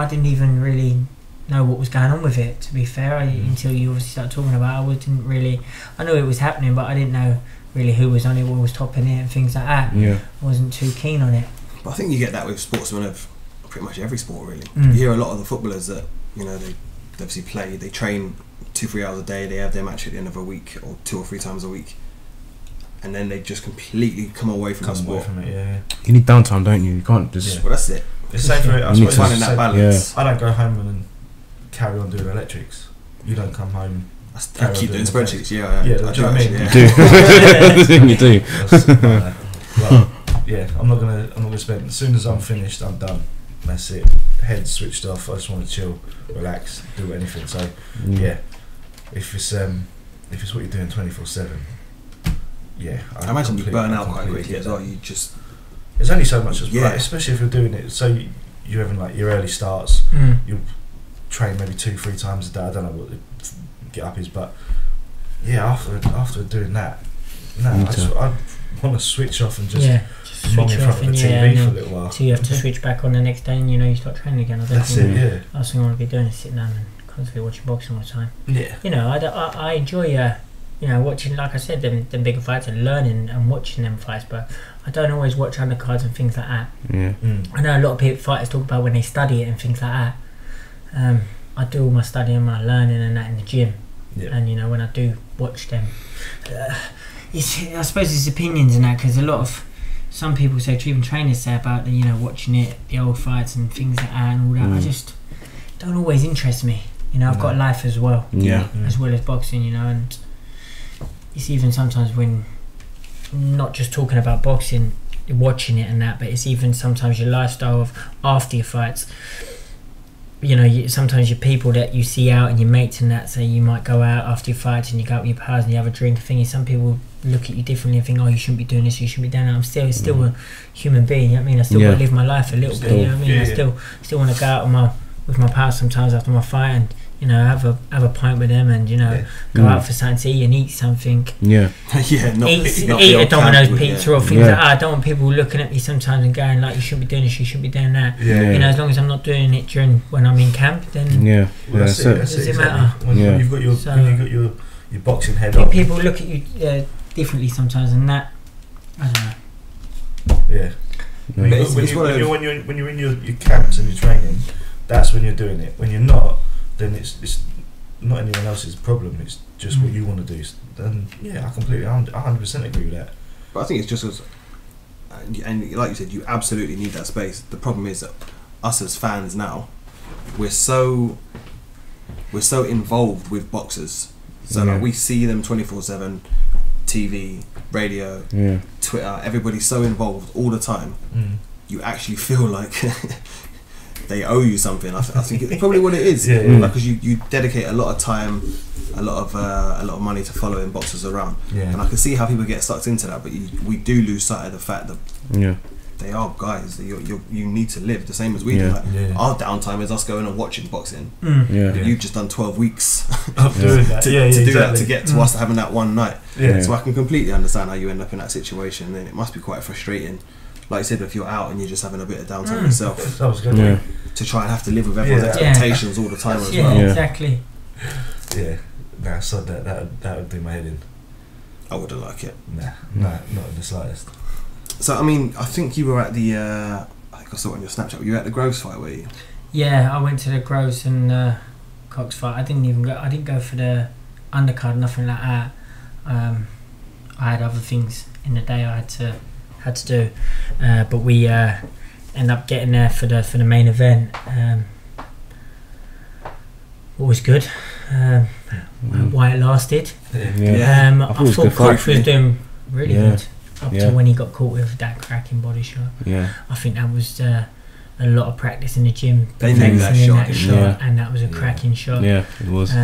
didn't even really know what was going on with it, to be fair. Until you obviously started talking about it, I knew it was happening, but I didn't know really who was on it, what was topping it and things like that. I wasn't too keen on it. But I think you get that with sportsmen of pretty much every sport, really. You hear a lot of the footballers that they obviously play, they train 2-3 hours a day, they have their match at the end of a week, or 2 or 3 times a week, and then they just completely come away from the sport. You need downtime, don't you? You can't just... Well, that's it. It's safe for it. I suppose finding that balance. I don't go home and carry on doing electrics. You don't come home. I keep doing spreadsheets. Do you know what I mean? The thing you do. Well, I'm not gonna spend. As soon as I'm finished, I'm done. That's it. Head switched off. I just want to chill, relax, do anything. So if it's what you're doing 24/7, I imagine you burn out quite quickly as well. You just... There's only so much as well, especially if you're doing it. So you're having like your early starts. You'll train maybe 2-3 times a day. I don't know what the get up is, but after doing that, I want to switch off and just mong in front of the TV for a little while. So you have to switch back on the next day, and you start training again. That's it. Last thing I want to be doing is sitting down and constantly watching boxing all the time. I enjoy watching, like I said, them bigger fights and learning and watching them fights, but I don't always watch undercards and things like that. I know a lot of fighters talk about when they study it and things like that. I do all my studying, my learning and that in the gym. And when I do watch them, I suppose it's opinions and that, because a lot of some people say, even trainers say about the, watching it, the old fights and things like that and all that. I just don't always interest me. I've got life as well. As well as boxing, and it's even sometimes when not just talking about boxing, watching it and that, but it's even sometimes your lifestyle of after your fights. Sometimes your people that you see out and your mates and that, say you might go out after your fights and you go out with your pals and you have a drink. Some people look at you differently and think, oh, you shouldn't be doing this, you shouldn't be doing that. I'm still a human being, you know what I mean? I still got to live my life a little bit, you know what I mean? I still want to go out with my pals sometimes after my fight and have a pint with them and go out for something to eat and eat something. Not eat a Domino's pizza or things like that. I don't want people looking at me sometimes and going like, you shouldn't be doing this, you shouldn't be doing that. As long as I'm not doing it when I'm in camp, then that's it. Does it matter? When you've got your boxing head on. People look at you differently sometimes, and that I don't know. Yeah. When you're in your camps and your training, that's when you're doing it. When you're not, then it's not anyone else's problem. It's just what you want to do. Then I completely, 100% agree with that. But I think it's just as, and like you said, you absolutely need that space. The problem is that us as fans now, we're so involved with boxers. So like we see them 24/7, TV, radio, Twitter. Everybody's so involved all the time. You actually feel like they owe you something. I think it's probably what it is. Because you dedicate a lot of time, a lot of money to following boxers around. And I can see how people get sucked into that. But we do lose sight of the fact that they are guys that you need to live the same as we do. Our downtime is us going and watching boxing. You've just done 12 weeks of doing that. to do that, to get to us having that one night. So I can completely understand how you end up in that situation, and it must be quite frustrating. Like I said, if you're out and you're just having a bit of downtime yourself, to try and have to live with everyone's expectations all the time as well. Exactly. Nah, so that would do my head in. I wouldn't like it. Nah, not in the slightest. So I mean, I think you were at the. I think I saw it on your Snapchat. You were at the Groves fight, were you? Yeah, I went to the Groves and Cox fight. I didn't go for the undercard, nothing like that. I had other things in the day I had to do, but we ended up getting there for the main event. Always good. Why it lasted. I thought Cox was doing really good up to when he got caught with that cracking body shot. I think that was a lot of practice in the gym. They named that shot, and that was a cracking shot. Yeah, it was.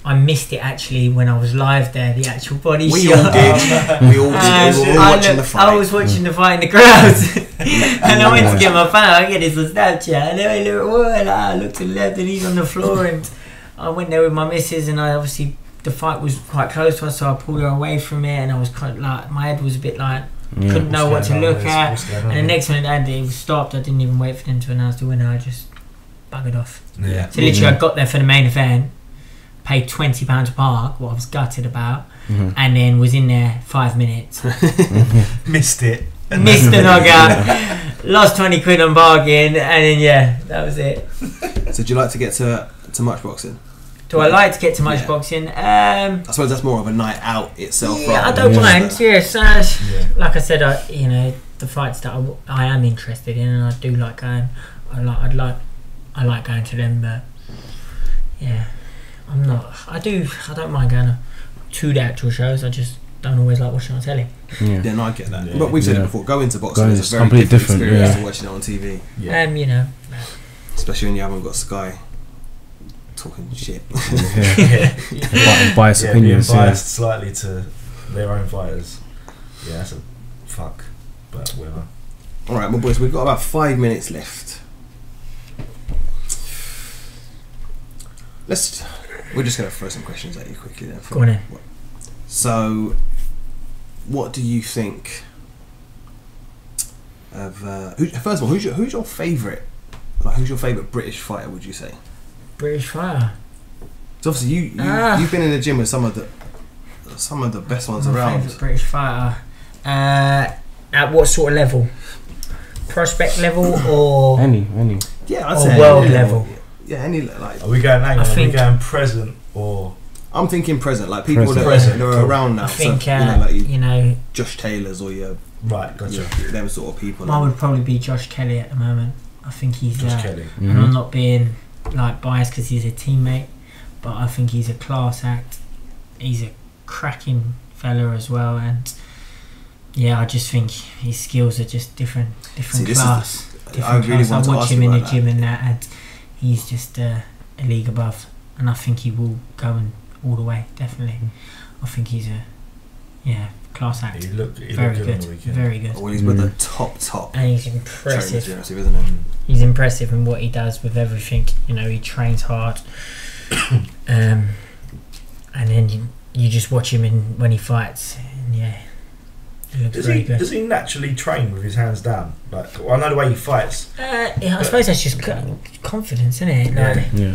I missed it actually when I was live there. The actual body we shot. All did. We all did. We were all watching the fight. I was watching the fight in the crowd, and I went to get my phone. I get this on Snapchat, and then I looked to the left, and he's on the floor, and I went there with my missus, and I obviously the fight was quite close to us, so I pulled her away from it, and I was kind of like, my head was a bit like, couldn't know what to look at, and the next minute it was stopped. I didn't even wait for them to announce the winner. I just buggered off. So literally I got there for the main event, paid £20 a park, what I was gutted about, and then was in there 5 minutes. Missed it. Missed the knockout, lost 20 quid on bargain, and then that was it. So do you like to get to much boxing? Do I like to get to much boxing? I suppose that's more of a night out itself. I don't mind. Yes, like I said, the fights that I am interested in, and I do like going. I like going to them, but I'm not. I don't mind going to the actual shows. I just don't always like watching on telly. No, I get that. But we've said it before. Going to boxing is a very different experience to watching it on TV. Especially when you haven't got Sky talking shit. Biased opinions. Biased slightly to their own fighters. Yeah, that's a fuck. But whatever. Alright, well boys, we've got about 5 minutes left. We're just going to throw some questions at you quickly then. Go on in. So, what do you think of... first of all, who's your favourite? Like, who's your favourite British fighter, would you say? British fighter? So obviously you've been in the gym with some of the best ones around. Favourite British fighter? At what sort of level? Prospect level or... Any. Yeah, I'd say world level. Yeah, any like. Are we going present or? I'm thinking present, like people that are around now. I think so, you know Josh Taylor's or your Right, gotcha. Them sort of people. Mine would probably be Josh Kelly at the moment. I think he's Josh Kelly. Mm-hmm. and I'm not being like biased because he's a teammate, but I think he's a class act. He's a cracking fella as well, and yeah, I just think his skills are just different class. I really class. want to I watch ask him you in the about gym that. and that, and he's just a league above, and I think he will go all the way. Definitely, I think he's a class act. He looked Very good on good, the weekend. very good, Well, he's with the top and he's trainers, impressive. isn't he? He's impressive in what he does with everything. You know, he trains hard, and then you just watch him when he fights, and yeah, he looks very good. Does he naturally train with his hands down? Like, I know the way he fights. I suppose that's just confidence, isn't it? Like, Yeah.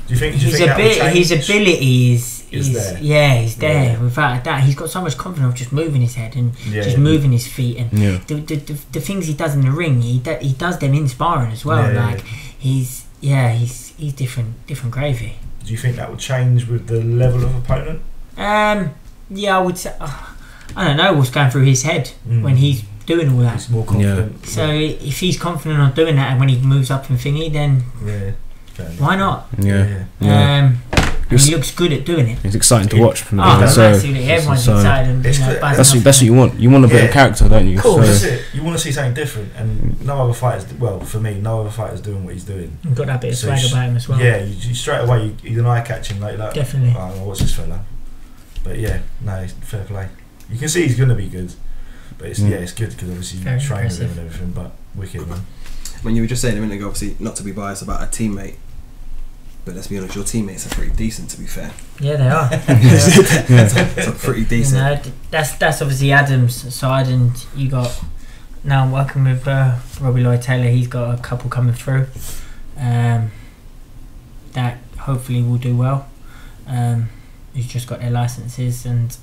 Do you think his that will change? his ability is there. Yeah, he's there. Yeah. Without a doubt, he's got so much confidence of just moving his head and Yeah, just yeah. moving his feet, and Yeah. the things he does in the ring, he does them in sparring as well. Yeah, like he's different gravy. Do you think that will change with the level of opponent? Yeah, I would say. I don't know what's going through his head when he's doing all that. He's more confident. So if he's confident on doing that, and when he moves up in thingy, then Yeah. Fair enough. why not? Yeah. And he looks good at doing it. It's exciting to watch from the Oh, so, massively. Everyone's so excited and It's buzzing that's off what you want. You want a bit Yeah. of character, don't you? Cool. That's So, it. You want to see something different, and no other fighters. Well, for me, no other fighters doing what he's doing. You've got that bit of So swag you- about him as well. Yeah, you straight away he's an eye catching. Like Definitely. Oh, well, what's this fella? But yeah, no, fair play. You can see he's going to be good. But it's it's good because obviously you Very train with him impressive. and everything. But wicked, man. I mean, you were just saying a minute ago, obviously, not to be biased about a teammate, but let's be honest, your teammates are pretty decent, to be fair. Yeah, they are. So pretty You decent. know, that's obviously Adam's side, and you got. Now I'm working with Robbie Lloyd Taylor. He's got a couple coming through that hopefully will do well. Who's just got their licenses, and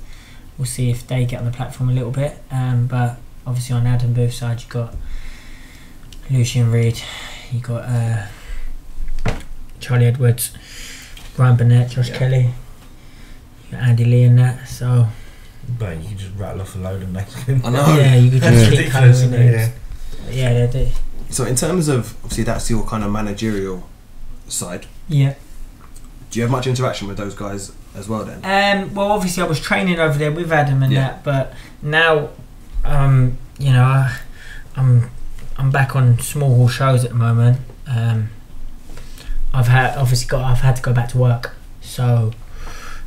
we'll see if they get on the platform a little bit. But obviously on Adam Booth's side, you got Lucian Reed, you got Charlie Edwards, Ryan Burnett, Josh Kelly, you got Andy Lee and that. So But you can just rattle off a load and make I know. yeah, you could just keep coming with it. Yeah. Yeah, they do. So in terms of, obviously, that's your kind of managerial side. Yeah. Do you have much interaction with those guys as well then? Well, obviously I was training over there with Adam and Yeah. that, but now, you know, I'm back on small hall shows at the moment. I've had to go back to work, so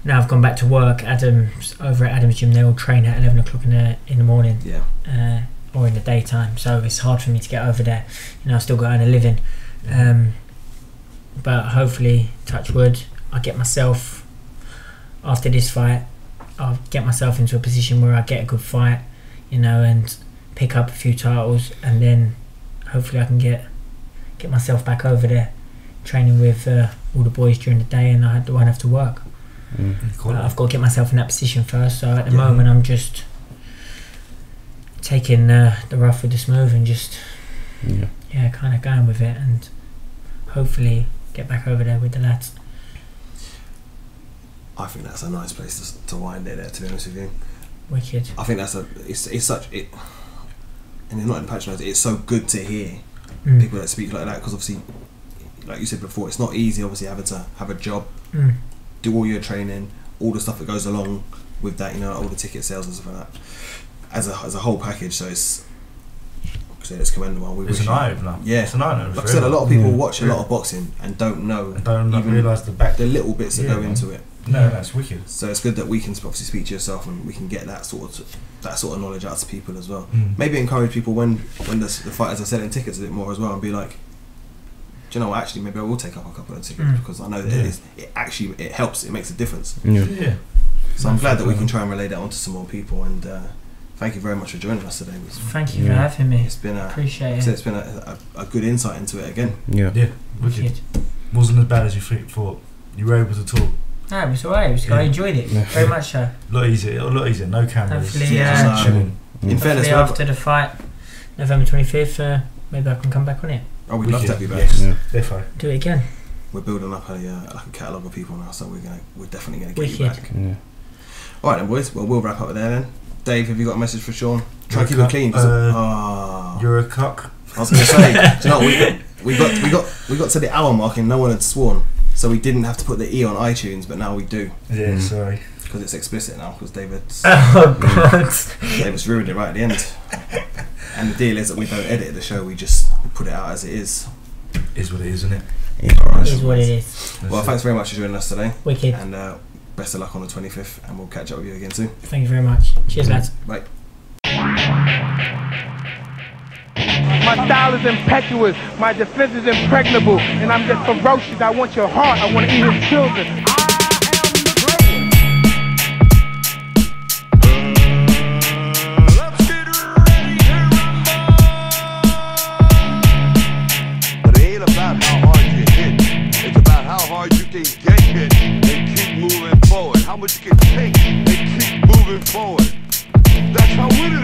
now I've gone back to work. Adam's over at Adam's gym. They all train at 11 o'clock in the morning, Yeah. or in the daytime. So it's hard for me to get over there. You know, I still got to earn a living. But hopefully, touch wood, I get myself after this fight. I'll get myself into a position where I get a good fight, you know, and pick up a few titles, and then hopefully I can get myself back over there, training with all the boys during the day, and I won't have to work. I've got to get myself in that position first. So at the moment, I'm just taking the rough with the smooth and just kind of going with it, and hopefully get back over there with the lads. I think that's a nice place to wind it there, to be honest with you. Wicked. I think it's such it, and it's not in patronising. It's so good to hear people that speak like that, because obviously, like you said before, it's not easy. Obviously, having to have a job, do all your training, all the stuff that goes along with that. You know, all the ticket sales and stuff like that, as a whole package. So it's commendable. It's an eye opener. Yeah, it's an eye opener. Like I said, a lot of people watch a lot of boxing and don't know, don't realise the little bits that go into it. No, that's wicked. So it's good that we can obviously speak to yourself, and we can get that sort of knowledge out to people as well. Maybe encourage people when the fighters are selling tickets a bit more as well, and be like, do you know what, actually maybe I will take up a couple of tickets because I know that it helps, it makes a difference. Yeah. So I'm glad that we can try and relay that onto some more people, and thank you very much for joining us today. Thank you for having me. It's been appreciate it. It's been a good insight into it again. Yeah, wicked. Wasn't as bad as you thought. You were able to talk. No, it was alright. I enjoyed it very much. So A lot easier. No cameras. hopefully, Just chilling. In fairness, after the fight, November 25th, maybe I can come back on it. oh, we'd love to have you back. Yes, defo. Do it again. We're building up a catalogue of people now, so we're definitely going to get you Wicked. back. All right then, boys. Well, we'll wrap up there then. Dave, have you got a message for Sean? Try to keep it clean. You're a cuck. I was going to say, do you know what, we got to the hour mark and no one had sworn, so we didn't have to put the E on iTunes, but now we do. Yeah, sorry. Because it's explicit now, because David's ruined it right at the end. And the deal is that we don't edit the show, we just put it out as it is. Is what it is, isn't it? It is what it is. Well, thanks very much for joining us today. Wicked. And best of luck on the 25th, and we'll catch up with you again soon. Thank you very much. Cheers, lads. Bye. My style is impetuous, my defense is impregnable, and I'm just ferocious. I want your heart, I want to eat your children. Let's get ready to rumble. But it ain't about how hard you hit. It's about how hard you can get hit and keep moving forward. How much you can take and keep moving forward. That's how winning